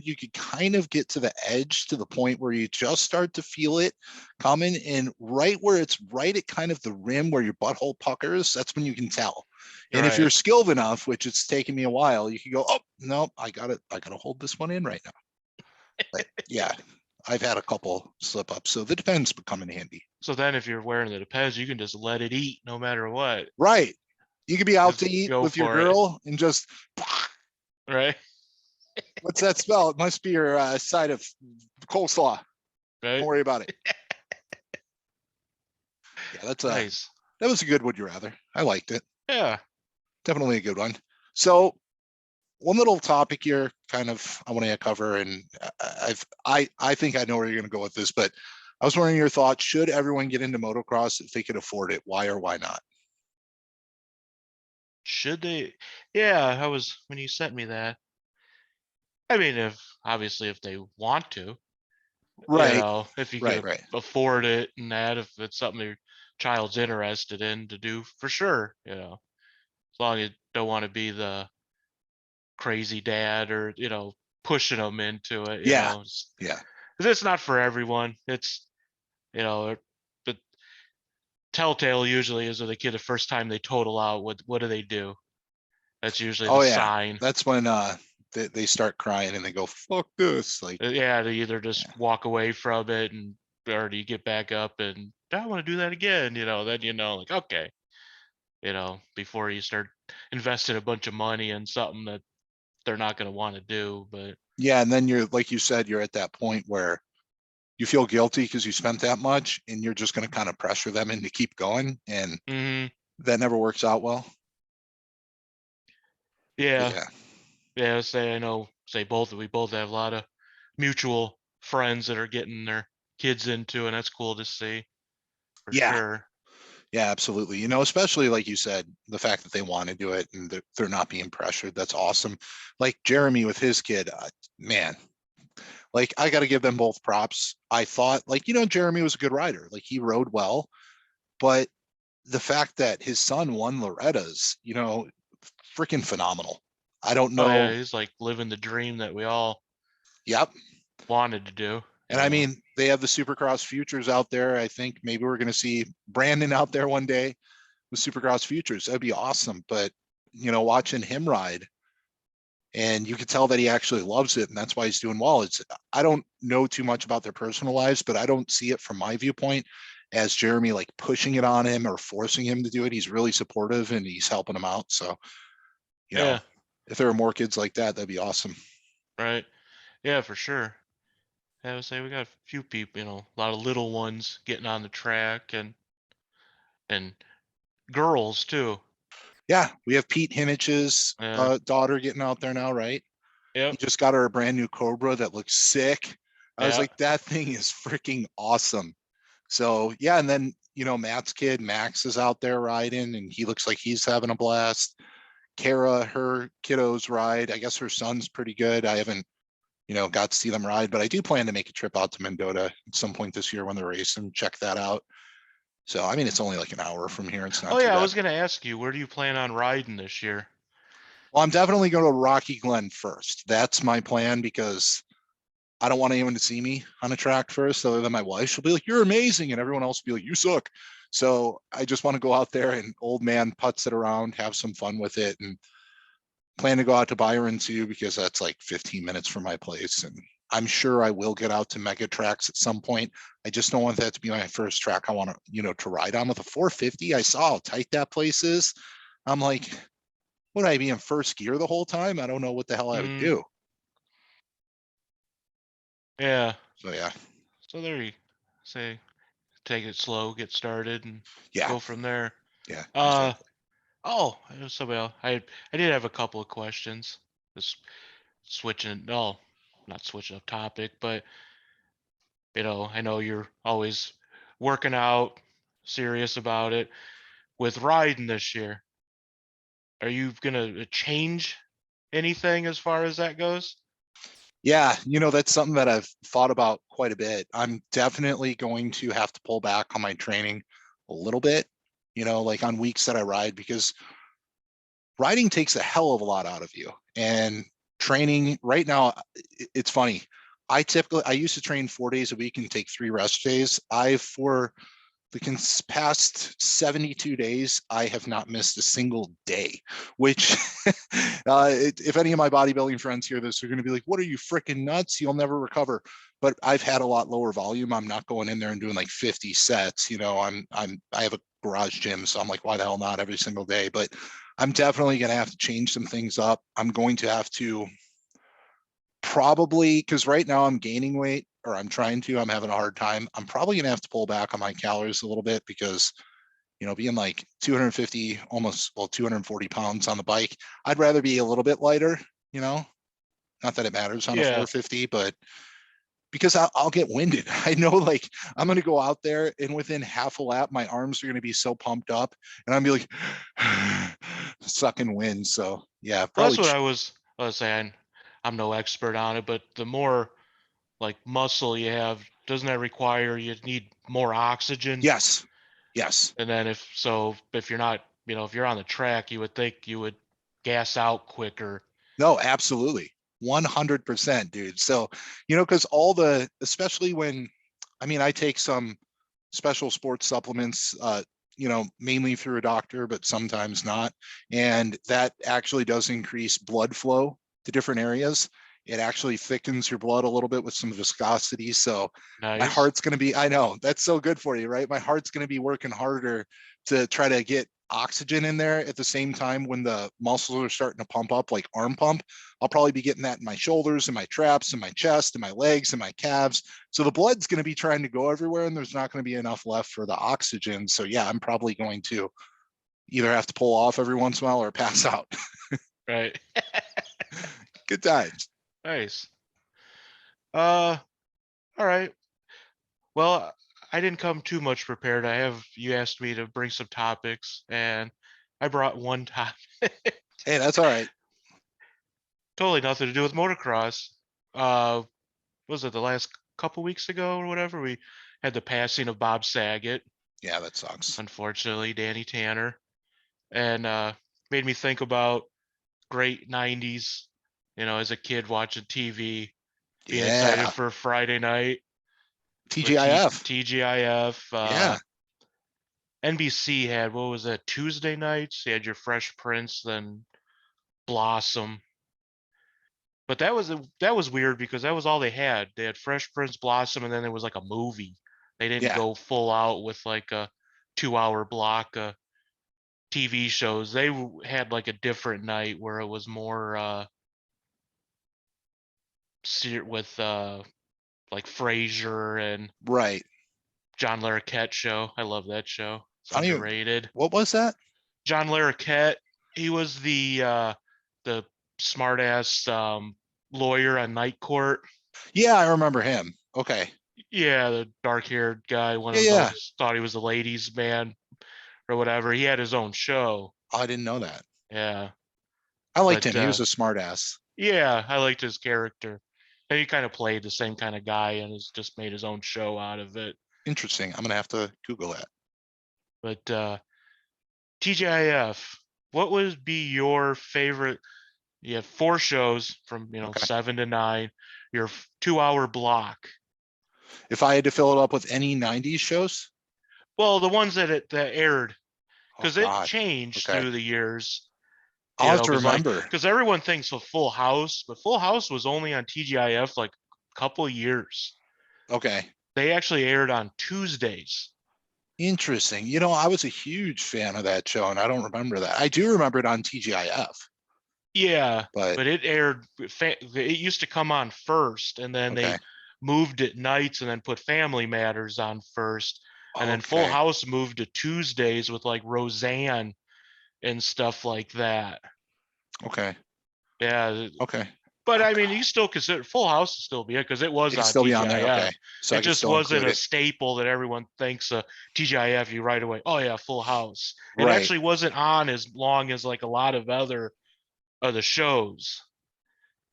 Speaker 1: you could kind of get to the edge to the point where you just start to feel it coming, and right where it's right at kind of the rim where your butthole puckers, that's when you can tell. And if you're
Speaker 2: Right.
Speaker 1: skilled enough, which it's taken me a while, you can go, oh no, I gotta hold this one in right now. But yeah, I've had a couple slip ups. So the Depends become in handy.
Speaker 2: So then if you're wearing the Depends, you can just let it eat no matter what.
Speaker 1: Right. You could be out
Speaker 2: Just
Speaker 1: to eat
Speaker 2: go
Speaker 1: with your
Speaker 2: for it.
Speaker 1: girl and just,
Speaker 2: Right.
Speaker 1: what's that spell? It must be your side of coleslaw. Don't
Speaker 2: Right.
Speaker 1: worry about it. Yeah,
Speaker 2: Nice.
Speaker 1: That was a good would you rather. I liked it.
Speaker 2: Yeah.
Speaker 1: Definitely a good one. So one little topic here, kind of, I want to cover, and I think I know where you're going to go with this, but I was wondering your thoughts. Should everyone get into motocross if they could afford it? Why or why not?
Speaker 2: Should they? Yeah, I was when you sent me that. I mean, if they want to,
Speaker 1: Right,
Speaker 2: if you could
Speaker 1: right, right.
Speaker 2: afford it and that, if it's something your child's interested in to do, for sure, as long as you don't want to be the crazy dad or, pushing them into it,
Speaker 1: Yeah, yeah,
Speaker 2: 'cause it's not for everyone. It's, the telltale usually is with a kid the first time they total out, what do they do? That's usually the
Speaker 1: oh yeah.
Speaker 2: sign.
Speaker 1: That's when they start crying and they go, fuck this. Like,
Speaker 2: Yeah, they either
Speaker 1: yeah,
Speaker 2: just walk away from it and or do you get back up and I want to do that again, then like, okay, before you start investing a bunch of money in something that they're not going to want to do. But
Speaker 1: yeah. And then you're, like you said, you're at that point where you feel guilty because you spent that much, and you're just going to kind of pressure them in to keep going, and
Speaker 2: mhm,
Speaker 1: that never works out well. But
Speaker 2: yeah,
Speaker 1: yeah,
Speaker 2: yeah, say we both have a lot of mutual friends that are getting their kids into, and that's cool to see for
Speaker 1: yeah,
Speaker 2: sure.
Speaker 1: yeah, absolutely. Especially like you said, the fact that they want to do it and they're not being pressured. That's awesome. Like Jeremy with his kid, man, like I got to give them both props. I thought, like, Jeremy was a good rider. Like he rode well, but the fact that his son won Loretta's, freaking phenomenal. I don't
Speaker 2: Oh yeah,
Speaker 1: know.
Speaker 2: he's like living the dream that we all
Speaker 1: Yep.
Speaker 2: wanted to do,
Speaker 1: And I mean, they have the Supercross Futures out there. I think maybe we're going to see Brandon out there one day with Supercross Futures. That'd be awesome. But, watching him ride, and you could tell that he actually loves it, and that's why he's doing well. I don't know too much about their personal lives, but I don't see it from my viewpoint as Jeremy like pushing it on him or forcing him to do it. He's really supportive and he's helping him out. So, you know,
Speaker 2: yeah,
Speaker 1: if there were more kids like that, that'd be awesome.
Speaker 2: right, yeah, for sure. I would say we got a few people, a lot of little ones getting on the track and girls too.
Speaker 1: Yeah, we have Pete Hinich's
Speaker 2: Yeah.
Speaker 1: daughter getting out there now, right? He
Speaker 2: Yep.
Speaker 1: just got her a brand new Cobra that looks sick. I was
Speaker 2: Yeah.
Speaker 1: like, that thing is freaking awesome. So yeah, and then Matt's kid Max is out there riding, and he looks like he's having a blast. Kara, her kiddos ride. I guess her son's pretty good. I haven't got to see them ride, but I do plan to make a trip out to Mendota at some point this year when they're racing. Check that out. So I mean, it's only like an hour from here. It's
Speaker 2: Oh
Speaker 1: not too
Speaker 2: yeah, I
Speaker 1: bad.
Speaker 2: was gonna ask you, where do you plan on riding this year?
Speaker 1: Well, I'm definitely going to Rocky Glen first. That's my plan because I don't want anyone to see me on a track first, other than my wife. She'll be like, "You're amazing," and everyone else will be like, "You suck." So I just want to go out there and old man putts it around, have some fun with it, and plan to go out to Byron too because that's like 15 minutes from my place. And I'm sure I will get out to MxPodtrax at some point. I just don't want that to be my first track I want to, to ride on with a 450. I saw how tight that place is. I'm like, would I be in first gear the whole time? I don't know what the hell I would
Speaker 2: Mm,
Speaker 1: do.
Speaker 2: yeah.
Speaker 1: So yeah,
Speaker 2: So there you say, take it slow, get started, and
Speaker 1: yeah,
Speaker 2: go from there.
Speaker 1: yeah,
Speaker 2: Uh
Speaker 1: exactly.
Speaker 2: oh, it was somebody else. I did have a couple of questions. Just switching. No, not switching up topic, but I know you're always working out, serious about it. With riding this year, are you gonna change anything as far as that goes?
Speaker 1: Yeah, that's something that I've thought about quite a bit. I'm definitely going to have to pull back on my training a little bit, like on weeks that I ride, because riding takes a hell of a lot out of you. And training right now, it's funny. I used to train 4 days a week and take 3 rest days. For the past 72 days, I have not missed a single day, which, if any of my bodybuilding friends hear this, they're going to be like, what are you freaking nuts? You'll never recover. But I've had a lot lower volume. I'm not going in there and doing like 50 sets. I have a garage gym. So I'm like, why the hell not every single day? But I'm definitely going to have to change some things up. I'm going to have to probably, because right now I'm gaining weight, or I'm having a hard time. I'm probably going to have to pull back on my calories a little bit because being like 250, almost, well, 240 pounds on the bike. I'd rather be a little bit lighter, not that it matters on a
Speaker 2: Yeah.
Speaker 1: 450, but because I'll get winded. I know, like, I'm going to go out there and within half a lap, my arms are going to be so pumped up and I'll be like sucking wind. So yeah,
Speaker 2: Well, that's
Speaker 1: probably.
Speaker 2: what I was saying. I'm no expert on it, but the more like muscle you have, doesn't that require you need more oxygen?
Speaker 1: Yes. Yes.
Speaker 2: And then if you're not, if you're on the track, you would think you would gas out quicker.
Speaker 1: No, absolutely. 100%, dude. So, because especially when, I take some special sports supplements, mainly through a doctor, but sometimes not. And that actually does increase blood flow to different areas. It actually thickens your blood a little bit with some viscosity. So my
Speaker 2: Nice.
Speaker 1: heart's going to be, I know that's so good for you, right? My heart's going to be working harder to try to get oxygen in there at the same time when the muscles are starting to pump up, like arm pump. I'll probably be getting that in my shoulders and my traps and my chest and my legs and my calves. So the blood's going to be trying to go everywhere and there's not going to be enough left for the oxygen. So yeah, I'm probably going to either have to pull off every once in a while or pass out.
Speaker 2: Right.
Speaker 1: Good times.
Speaker 2: Nice. All right. Well, I didn't come too much prepared. You asked me to bring some topics, and I brought one topic.
Speaker 1: Hey, that's all right.
Speaker 2: Totally nothing to do with motocross. Uh, was it the last couple weeks ago or whatever? We had the passing of Bob Saget,
Speaker 1: Yeah, that sucks.
Speaker 2: unfortunately, Danny Tanner, and made me think about great '90s. As a kid watching TV, being excited
Speaker 1: Yeah.
Speaker 2: for Friday night with
Speaker 1: TGIF.
Speaker 2: TGIF.
Speaker 1: Yeah.
Speaker 2: NBC had, what was that, Tuesday nights? You had your Fresh Prince, then Blossom. But that was weird because that was all they had. They had Fresh Prince, Blossom, and then there was like a movie. They didn't
Speaker 1: Yeah.
Speaker 2: go full out with like a 2-hour block of TV shows. They had like a different night where it was more with like Frasier and
Speaker 1: Right.
Speaker 2: John Larroquette show. I love that show. It's
Speaker 1: I don't even,
Speaker 2: underrated.
Speaker 1: what was that?
Speaker 2: John Larroquette, he was the smart ass lawyer on Night Court.
Speaker 1: Yeah, I remember him. Okay.
Speaker 2: Yeah, the dark haired guy, one
Speaker 1: Yeah.
Speaker 2: of
Speaker 1: Yeah.
Speaker 2: those thought he was a ladies' man or whatever. He had his own show.
Speaker 1: Oh, I didn't know that.
Speaker 2: Yeah.
Speaker 1: I liked
Speaker 2: But
Speaker 1: him. He was a smart ass.
Speaker 2: yeah, I liked his character. And he kind of played the same kind of guy and has just made his own show out of it.
Speaker 1: Interesting. I'm going to have to Google that.
Speaker 2: But TGIF, what would be your favorite? You have 4 shows from,
Speaker 1: Okay.
Speaker 2: 7 to 9, your 2-hour block.
Speaker 1: If I had to fill it up with any 90s shows,
Speaker 2: Well, the ones that aired,
Speaker 1: oh
Speaker 2: because it
Speaker 1: God.
Speaker 2: changed
Speaker 1: Okay.
Speaker 2: through the years,
Speaker 1: I'll have to remember.
Speaker 2: because everyone thinks of Full House, but Full House was only on TGIF like a couple of years.
Speaker 1: Okay.
Speaker 2: They actually aired on Tuesdays.
Speaker 1: Interesting. I was a huge fan of that show and I don't remember that. I do remember it on TGIF,
Speaker 2: Yeah,
Speaker 1: but
Speaker 2: but it aired. It used to come on first, and then
Speaker 1: okay.
Speaker 2: they moved it nights, and then put Family Matters on first, and then Full
Speaker 1: Okay.
Speaker 2: House moved to Tuesdays with like Roseanne and stuff like that.
Speaker 1: Okay.
Speaker 2: Yeah,
Speaker 1: Okay.
Speaker 2: but
Speaker 1: Oh
Speaker 2: I mean,
Speaker 1: God.
Speaker 2: you still consider Full House to still be it because it was
Speaker 1: It can
Speaker 2: on
Speaker 1: still be on there. Okay.
Speaker 2: TGIF.
Speaker 1: So
Speaker 2: It
Speaker 1: I can
Speaker 2: just
Speaker 1: still
Speaker 2: wasn't
Speaker 1: include
Speaker 2: a
Speaker 1: it.
Speaker 2: staple that everyone thinks TGIF. You right away, oh yeah, Full House. It
Speaker 1: Right.
Speaker 2: actually wasn't on as long as like a lot of other shows,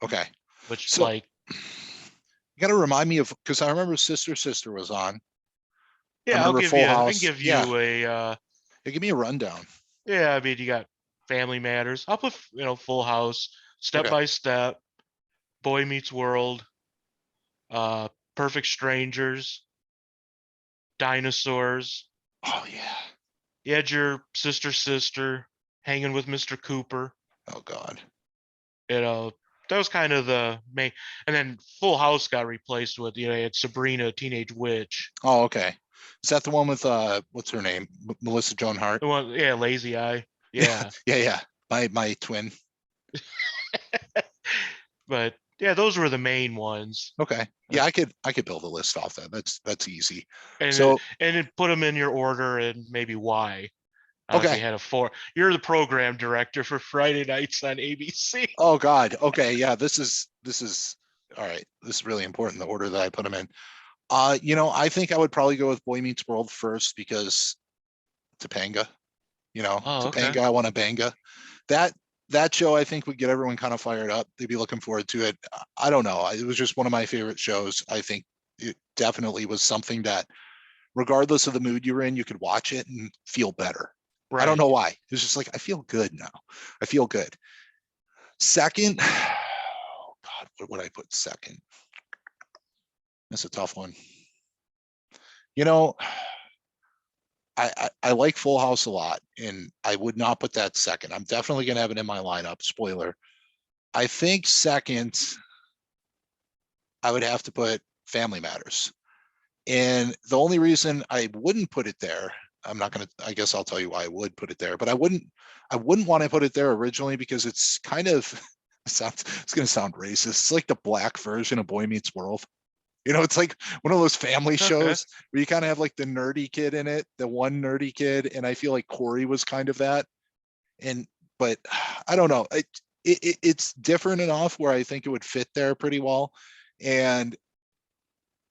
Speaker 1: Okay.
Speaker 2: which
Speaker 1: So
Speaker 2: like
Speaker 1: you got to remind me of, because I remember Sister was on. I
Speaker 2: yeah,
Speaker 1: remember Full
Speaker 2: I can
Speaker 1: House.
Speaker 2: give
Speaker 1: Yeah.
Speaker 2: you a
Speaker 1: Yeah, give me a rundown.
Speaker 2: yeah. I mean, you got Family Matters. I'll put Full House, Step
Speaker 1: Okay.
Speaker 2: by Step, Boy Meets World, Perfect Strangers, Dinosaurs.
Speaker 1: Oh yeah.
Speaker 2: You had your Sister, Hanging with Mr. Cooper.
Speaker 1: Oh God.
Speaker 2: You know, that was kind of the main. And then Full House got replaced with you had Sabrina, Teenage Witch.
Speaker 1: Oh, okay. Is that the one with what's her name? Melissa Joan Hart?
Speaker 2: The one, yeah, Lazy Eye.
Speaker 1: Yeah,
Speaker 2: Yeah.
Speaker 1: yeah, yeah. My twin.
Speaker 2: But yeah, those were the main ones.
Speaker 1: Okay. Yeah, I could build a list off that. That's easy.
Speaker 2: And
Speaker 1: So
Speaker 2: then put them in your order and maybe why. I don't know if you
Speaker 1: Okay.
Speaker 2: had a four. You're the program director for Friday nights on ABC.
Speaker 1: Oh God. Okay. Yeah. This is all right. This is really important. The order that I put them in. I think I would probably go with Boy Meets World first because Topanga.
Speaker 2: Oh, okay.
Speaker 1: Topanga. I want to banga. That that show I think would get everyone kind of fired up. They'd be looking forward to it. I don't know. It was just one of my favorite shows. I think it definitely was something that, regardless of the mood you're in, you could watch it and feel better. I don't
Speaker 2: Right.
Speaker 1: know why. It's just like I feel good now. I feel good. Second, oh God, what would I put second? That's a tough one. You know, I like Full House a lot, and I would not put that second. I'm definitely gonna have it in my lineup. Spoiler. I think second, I would have to put Family Matters. And the only reason I wouldn't put it there, I'm not gonna, I guess I'll tell you why I would put it there, but I wouldn't want to put it there originally because it's kind of it's gonna sound racist. It's like the black version of Boy Meets World. It's like one of those family
Speaker 2: Okay.
Speaker 1: shows where you kind of have like the nerdy kid in it, the one nerdy kid, and I feel like Corey was kind of that. And but I don't know. It's different enough where I think it would fit there pretty well. And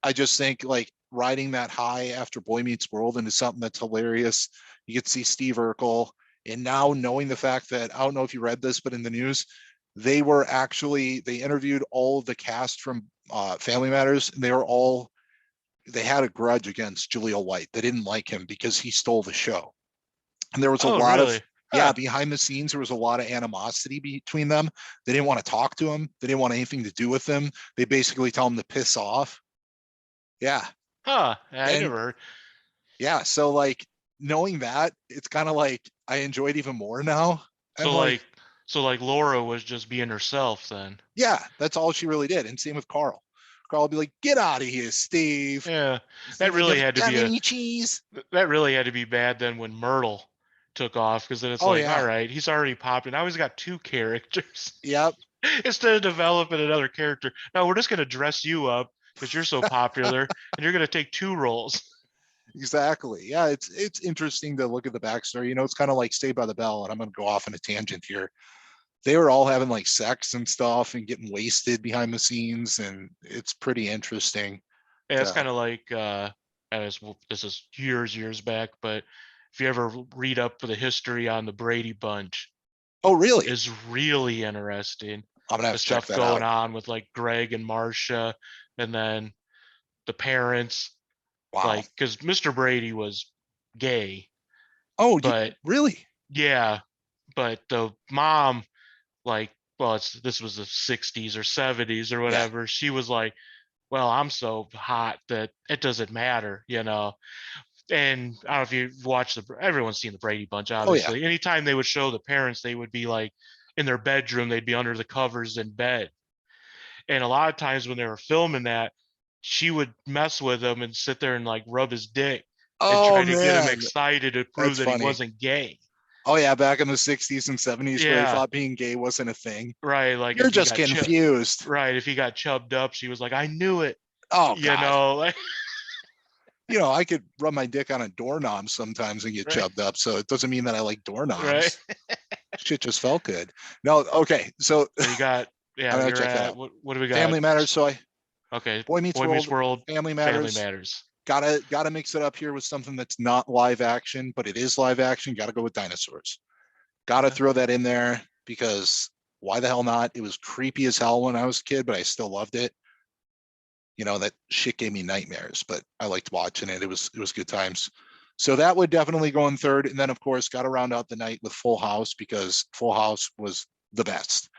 Speaker 1: I just think like riding that high after Boy Meets World into something that's hilarious. You get to see Steve Urkel, and now knowing the fact that I don't know if you read this, but in the news, they interviewed all of the cast from Family Matters, and they had a grudge against Jaleel White. They didn't like him because he stole the show, and there was a
Speaker 2: Oh,
Speaker 1: lot of
Speaker 2: really?
Speaker 1: yeah
Speaker 2: Huh.
Speaker 1: behind the scenes. There was a lot of animosity between them. They didn't want to talk to him. They didn't want anything to do with him. They basically tell him to piss off. Yeah,
Speaker 2: Huh. I
Speaker 1: and
Speaker 2: never heard.
Speaker 1: yeah, so like knowing that, it's kind of like I enjoy it even more now. I'm
Speaker 2: So
Speaker 1: like,
Speaker 2: like, so like Laura was just being herself then.
Speaker 1: yeah, that's all she really did. And same with Carl. Carl would be like, get out of here, Steve.
Speaker 2: Yeah.
Speaker 1: Steve
Speaker 2: That
Speaker 1: would be
Speaker 2: really
Speaker 1: like,
Speaker 2: had to
Speaker 1: got
Speaker 2: be a
Speaker 1: any cheese?
Speaker 2: that really had to be bad then when Myrtle took off, because then it's
Speaker 1: Oh
Speaker 2: like, all
Speaker 1: yeah.
Speaker 2: right, he's already popping. Now he's got two characters
Speaker 1: Yep.
Speaker 2: instead of developing another character. No, we're just gonna dress you up because you're so popular, and you're gonna take two roles.
Speaker 1: Exactly. Yeah, it's interesting to look at the backstory. It's kind of like Saved by the Bell, and I'm gonna go off on a tangent here. They were all having like sex and stuff and getting wasted behind the scenes, and it's pretty interesting.
Speaker 2: Yeah, it's
Speaker 1: To,
Speaker 2: kind of like this is years back, but if you ever read up for the history on the Brady Bunch,
Speaker 1: oh, really?
Speaker 2: is really interesting.
Speaker 1: I'm gonna have
Speaker 2: The
Speaker 1: to check
Speaker 2: stuff
Speaker 1: that
Speaker 2: going
Speaker 1: out.
Speaker 2: on with like Greg and Marcia, and then the parents,
Speaker 1: Wow.
Speaker 2: like, because Mr. Brady was gay,
Speaker 1: Oh,
Speaker 2: but
Speaker 1: really?
Speaker 2: yeah, but the mom, like, well, this was the 60s or 70s or
Speaker 1: Yeah.
Speaker 2: whatever. She was like, well, I'm so hot that it doesn't matter. And I don't know if you've watched everyone's seen the Brady Bunch,
Speaker 1: Oh, yeah.
Speaker 2: obviously. Anytime they would show the parents, they would be like in their bedroom, they'd be under the covers in bed. And a lot of times when they were filming that, she would mess with him and sit there and like rub his dick and
Speaker 1: Oh
Speaker 2: try to get him
Speaker 1: man,
Speaker 2: excited to prove
Speaker 1: that's
Speaker 2: that he
Speaker 1: funny.
Speaker 2: wasn't gay.
Speaker 1: Oh yeah, back in the 60s and 70s where they
Speaker 2: Yeah,
Speaker 1: thought being gay wasn't a thing.
Speaker 2: right. Like
Speaker 1: You're
Speaker 2: if he
Speaker 1: just
Speaker 2: got
Speaker 1: confused.
Speaker 2: right, if he got chubbed up, she was like, I knew it.
Speaker 1: Oh
Speaker 2: You
Speaker 1: God.
Speaker 2: know, like
Speaker 1: I could rub my dick on a doorknob sometimes and get
Speaker 2: right,
Speaker 1: chubbed up. So it doesn't mean that I like
Speaker 2: right.
Speaker 1: doorknobs. Shit just felt good. No, okay. So
Speaker 2: So you got,
Speaker 1: I'm
Speaker 2: yeah,
Speaker 1: gonna
Speaker 2: you're
Speaker 1: check that
Speaker 2: at
Speaker 1: out.
Speaker 2: what do we got?
Speaker 1: Family Matters. So I
Speaker 2: Okay,
Speaker 1: Boy Meets
Speaker 2: Boy Meets
Speaker 1: World,
Speaker 2: World,
Speaker 1: Family
Speaker 2: Family
Speaker 1: Matters.
Speaker 2: Matters.
Speaker 1: Gotta mix it up here with something that's not live action, but it is live action. Gotta go with dinosaurs. Gotta
Speaker 2: Okay.
Speaker 1: throw that in there because why the hell not? It was creepy as hell when I was a kid, but I still loved it. That shit gave me nightmares, but I liked watching it. It was good times. So that would definitely go in third. And then of course got to round out the night with Full House because Full House was the best.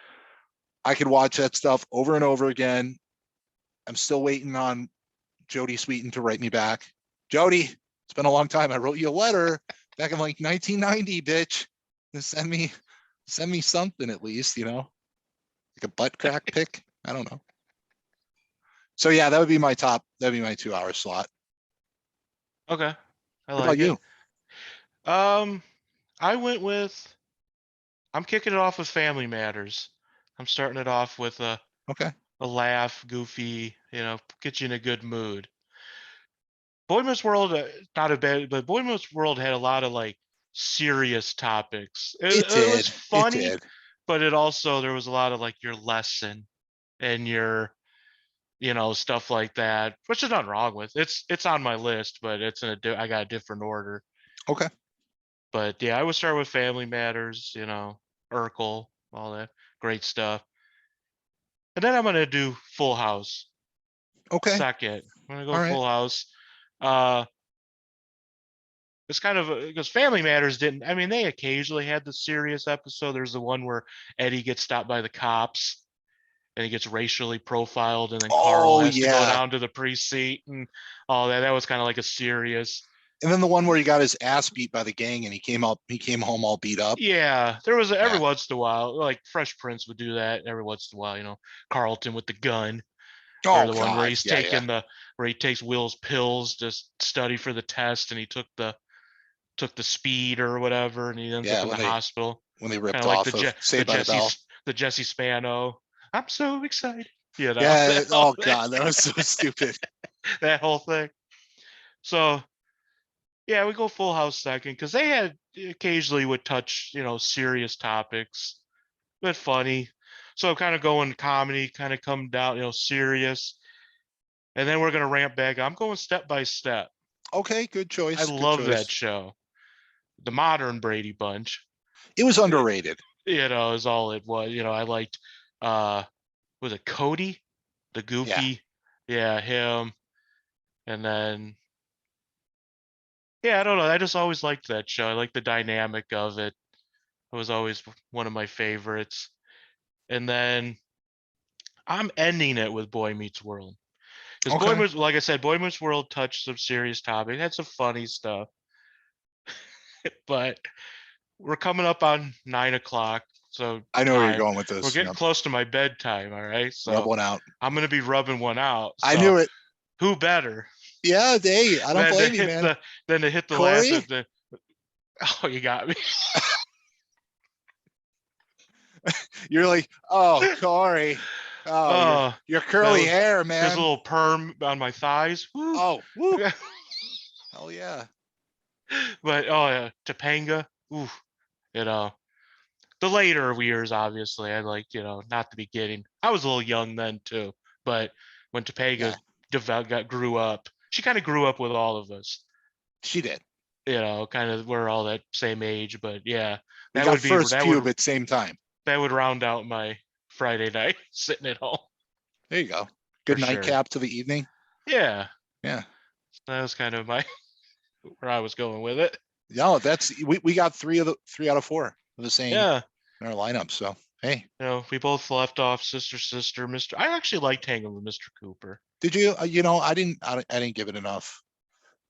Speaker 1: I could watch that stuff over and over again. I'm still waiting on Jody Sweeten to write me back. Jody, it's been a long time. I wrote you a letter back in like 1990, bitch. Send me something at least, like a butt crack pick. I don't know. So yeah, that would be my top. That'd be my 2 hour slot.
Speaker 2: Okay. I
Speaker 1: What about
Speaker 2: like
Speaker 1: you?
Speaker 2: it. Um, I went with I'm kicking it off with Family Matters. I'm starting it off with
Speaker 1: Okay.
Speaker 2: a laugh, goofy, get you in a good mood. Boy Meets World, not a bad, but Boy Meets World had a lot of like serious topics.
Speaker 1: It
Speaker 2: It was
Speaker 1: did. It
Speaker 2: funny,
Speaker 1: did.
Speaker 2: but it also there was a lot of like your lesson and your stuff like that, which there's nothing wrong with. It's on my list, but it's I got a different order.
Speaker 1: Okay.
Speaker 2: But yeah, I would start with Family Matters, Urkel, all that great stuff. And then I'm gonna do Full House
Speaker 1: Okay.
Speaker 2: second. I'm gonna go
Speaker 1: All right.
Speaker 2: Full House. Uh it's kind of because Family Matters didn't. I mean, they occasionally had the serious episode. There's the one where Eddie gets stopped by the cops and he gets racially profiled, and then Carl
Speaker 1: Oh
Speaker 2: has to go
Speaker 1: yeah.
Speaker 2: down to the precinct and all that. That was kind of like a serious.
Speaker 1: And then the one where he got his ass beat by the gang and he came home all beat up.
Speaker 2: Yeah, there was every
Speaker 1: Yeah.
Speaker 2: once in a while, like Fresh Prince would do that every once in a while. Carlton with the gun, or
Speaker 1: Oh
Speaker 2: the one where
Speaker 1: God.
Speaker 2: he's
Speaker 1: Yeah, yeah.
Speaker 2: taking where he takes Will's pills to study for the test, and he took the speed or whatever, and he ends up
Speaker 1: Yeah,
Speaker 2: in the hospital.
Speaker 1: when they
Speaker 2: Kind
Speaker 1: ripped
Speaker 2: of like
Speaker 1: off of
Speaker 2: The
Speaker 1: Saved by the
Speaker 2: Jesse
Speaker 1: Bell.
Speaker 2: the Jesse Spano. I'm so excited.
Speaker 1: Yeah.
Speaker 2: All
Speaker 1: Oh God, that was so stupid.
Speaker 2: that whole thing. So yeah, we go Full House second because they had occasionally would touch serious topics, but funny. So kind of going comedy, kind of come down serious, and then we're gonna ramp back. I'm going Step by Step.
Speaker 1: Okay, good
Speaker 2: I
Speaker 1: choice. Good
Speaker 2: love that
Speaker 1: choice.
Speaker 2: show. The modern Brady Bunch,
Speaker 1: It was underrated.
Speaker 2: is all it was. I liked uh was it Cody, the
Speaker 1: Yeah.
Speaker 2: goofy, yeah, him, and then yeah, I don't know. I just always liked that show. I like the dynamic of it. It was always one of my favorites. And then I'm ending it with Boy Meets World. Because
Speaker 1: Okay.
Speaker 2: Like I said, Boy Meets World touched some serious topics. Had some funny stuff. But we're coming up on 9 o'clock. So
Speaker 1: I know where you're
Speaker 2: time.
Speaker 1: going with
Speaker 2: We're
Speaker 1: this.
Speaker 2: getting
Speaker 1: Yep.
Speaker 2: close to my bedtime. All right.
Speaker 1: Rub
Speaker 2: So
Speaker 1: one out.
Speaker 2: I'm gonna be rubbing one out.
Speaker 1: I
Speaker 2: So
Speaker 1: knew it.
Speaker 2: who better
Speaker 1: Yeah, hey, I don't
Speaker 2: than to
Speaker 1: blame you,
Speaker 2: hit
Speaker 1: man.
Speaker 2: the last
Speaker 1: Corey,
Speaker 2: of the oh, you got me.
Speaker 1: you're like, oh, Corey. Oh,
Speaker 2: Oh,
Speaker 1: your
Speaker 2: that
Speaker 1: curly
Speaker 2: was
Speaker 1: hair,
Speaker 2: his
Speaker 1: man.
Speaker 2: little perm on my thighs. Woo.
Speaker 1: Oh, woo. Hell yeah.
Speaker 2: But oh yeah, Topanga. Ooh, you know, the later years, obviously, I like not the beginning. I was a little young then too, but when
Speaker 1: Yeah,
Speaker 2: Topanga grew up, she kind of grew up with all of us.
Speaker 1: she did.
Speaker 2: Kind of we're all that same age. But yeah,
Speaker 1: We
Speaker 2: that
Speaker 1: got
Speaker 2: would be
Speaker 1: first pube at the same time.
Speaker 2: that would round out my Friday night sitting at home
Speaker 1: There you go.
Speaker 2: for
Speaker 1: Good
Speaker 2: sure.
Speaker 1: nightcap to the evening.
Speaker 2: Yeah,
Speaker 1: Yeah.
Speaker 2: that was kind of my where I was going with it.
Speaker 1: No, we got three out of four of the same
Speaker 2: Yeah.
Speaker 1: in our lineup. So hey,
Speaker 2: We both left off Sister, Mr. I actually liked hanging with Mr. Cooper.
Speaker 1: did you? I didn't give it enough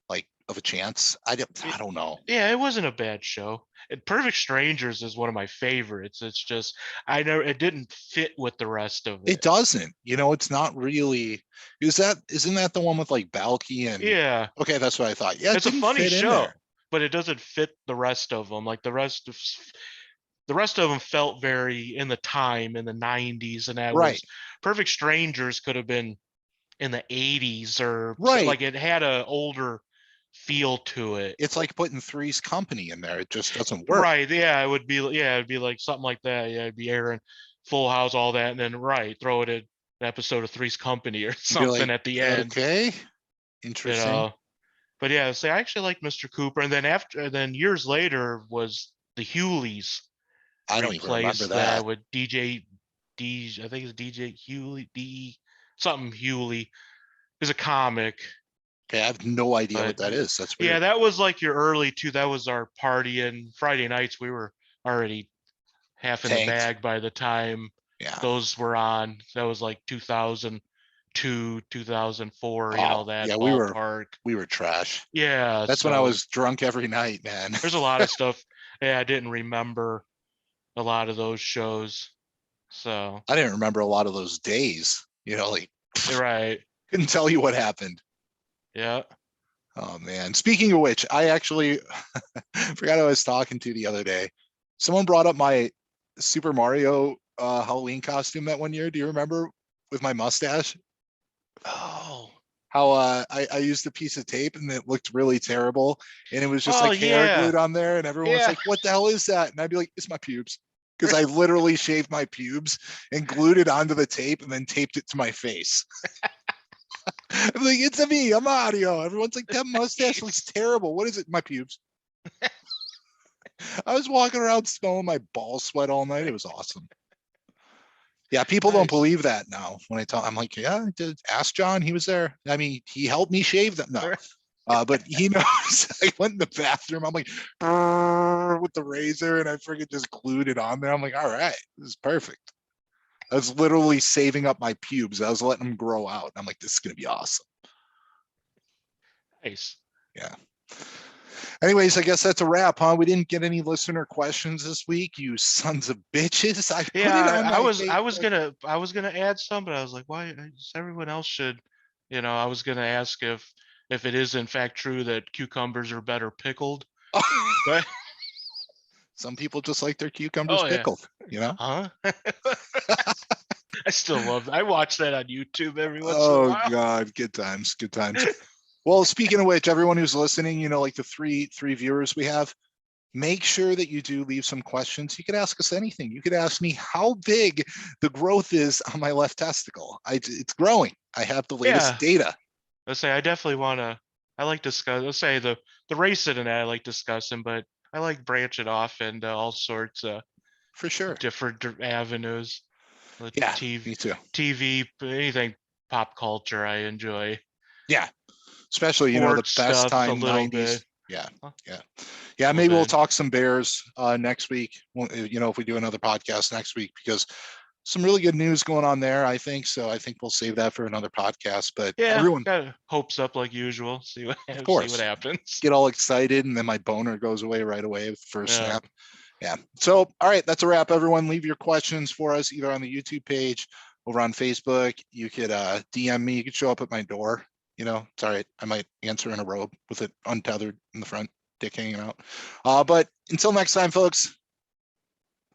Speaker 1: like of a chance. I don't know.
Speaker 2: Yeah, it wasn't a bad show. And Perfect Strangers is one of my favorites. It's just it didn't fit with the rest of
Speaker 1: It
Speaker 2: it.
Speaker 1: doesn't. It's not really. Isn't that the one with like Balky and?
Speaker 2: Yeah,
Speaker 1: Okay, that's what I thought. Yeah, it
Speaker 2: it's a
Speaker 1: didn't
Speaker 2: funny
Speaker 1: fit in
Speaker 2: show,
Speaker 1: there.
Speaker 2: but it doesn't fit the rest of them. Like the rest of them felt very in the time in the 90s, and that
Speaker 1: Right.
Speaker 2: was Perfect Strangers could have been in the 80s or
Speaker 1: Right.
Speaker 2: like it had a older feel to it.
Speaker 1: It's like putting Three's Company in there. It just doesn't work.
Speaker 2: Right. Yeah, it would be. Yeah, it'd be like something like that. Yeah, it'd be Aaron, Full House, all that, and then throw it in an episode of Three's Company or
Speaker 1: You'd be
Speaker 2: something
Speaker 1: like,
Speaker 2: at the end.
Speaker 1: okay,
Speaker 2: You
Speaker 1: interesting.
Speaker 2: know. But yeah, I actually like Mr. Cooper, and then years later was the Hewleys
Speaker 1: I don't even remember
Speaker 2: replaced that
Speaker 1: that.
Speaker 2: with I think it's DJ Hewley something Hewley is a comic.
Speaker 1: Okay, I have no idea what
Speaker 2: But
Speaker 1: that is. That's
Speaker 2: yeah,
Speaker 1: weird.
Speaker 2: that was like your early two. That was our party, and Friday nights we were already half in the
Speaker 1: Tanked.
Speaker 2: bag by the time
Speaker 1: Yeah.
Speaker 2: those were on. That was like 2002, 2004,
Speaker 1: Oh,
Speaker 2: that
Speaker 1: yeah,
Speaker 2: ballpark.
Speaker 1: we were trash.
Speaker 2: Yeah,
Speaker 1: That's when I
Speaker 2: so
Speaker 1: was drunk every night, man.
Speaker 2: there's a lot of stuff. Yeah, I didn't remember a lot of those shows. So,
Speaker 1: I didn't remember a lot of those days. Like
Speaker 2: right.
Speaker 1: couldn't tell you what happened.
Speaker 2: Yeah.
Speaker 1: Oh man. Speaking of which, I actually forgot who I was talking to the other day. Someone brought up my Super Mario Halloween costume that one year. Do you remember with my mustache?
Speaker 2: Oh,
Speaker 1: how I used a piece of tape and it looked really terrible, and it was just
Speaker 2: Oh
Speaker 1: like hair
Speaker 2: yeah,
Speaker 1: glued on there, and everyone was
Speaker 2: yeah.
Speaker 1: like, "What the hell is that?" And I'd be like, "It's my pubes," because I literally shaved my pubes and glued it onto the tape and then taped it to my face. I'm like, "It's a me. I'm audio." Everyone's like, "That mustache looks terrible. What is it?" My pubes. I was walking around smelling my ball sweat all night. It was awesome. Yeah, people don't
Speaker 2: Nice.
Speaker 1: believe that now. When I tell, I'm like, yeah, ask John. He was there. I mean, he helped me shave them. No, but he knows. I went in the bathroom. I'm like, with the razor, and I freaking just glued it on there. I'm like, all right, this is perfect. I was literally saving up my pubes. I was letting them grow out. I'm like, this is gonna be awesome.
Speaker 2: Nice.
Speaker 1: Yeah. Anyways, I guess that's a wrap, huh? We didn't get any listener questions this week, you sons of bitches. I put it
Speaker 2: Yeah,
Speaker 1: on my
Speaker 2: I was
Speaker 1: Facebook.
Speaker 2: gonna add some, but I was like, why everyone else should, I was gonna ask if it is in fact true that cucumbers are better pickled. But
Speaker 1: Some people just like their cucumbers
Speaker 2: oh yeah.
Speaker 1: pickled, you know?
Speaker 2: Huh? I still love I watch that on YouTube every once in a
Speaker 1: Oh
Speaker 2: while.
Speaker 1: God, good times, good times. Well, speaking of which, everyone who's listening, like the three viewers we have, make sure that you do leave some questions. You could ask us anything. You could ask me how big the growth is on my left testicle. It's growing. I have the latest
Speaker 2: Yeah.
Speaker 1: data.
Speaker 2: Let's say I definitely wanna I like discuss let's say the racing and that I like discussing, but I like branching off into all sorts of
Speaker 1: For sure.
Speaker 2: different avenues. The
Speaker 1: Yeah,
Speaker 2: TV,
Speaker 1: me too.
Speaker 2: anything pop culture I enjoy.
Speaker 1: Yeah, especially, the
Speaker 2: Sports
Speaker 1: best
Speaker 2: stuff a
Speaker 1: time
Speaker 2: little
Speaker 1: 90s.
Speaker 2: bit.
Speaker 1: Yeah,
Speaker 2: A
Speaker 1: yeah. Yeah,
Speaker 2: little
Speaker 1: maybe we'll
Speaker 2: bit.
Speaker 1: talk some Bears next week, if we do another podcast next week, because some really good news going on there, I think. So I think we'll save that for another podcast. But
Speaker 2: Yeah,
Speaker 1: everyone,
Speaker 2: got hopes up like usual. See what
Speaker 1: of
Speaker 2: see what
Speaker 1: course,
Speaker 2: happens.
Speaker 1: get all excited and then my boner goes away right away with the first
Speaker 2: Yeah.
Speaker 1: snap. Yeah. So, all right, that's a wrap, everyone. Leave your questions for us either on the YouTube page, over on Facebook. You could DM me. You could show up at my door. It's all right. I might answer in a robe with it untethered in the front, dick hanging out. But until next time, folks,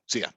Speaker 1: see ya.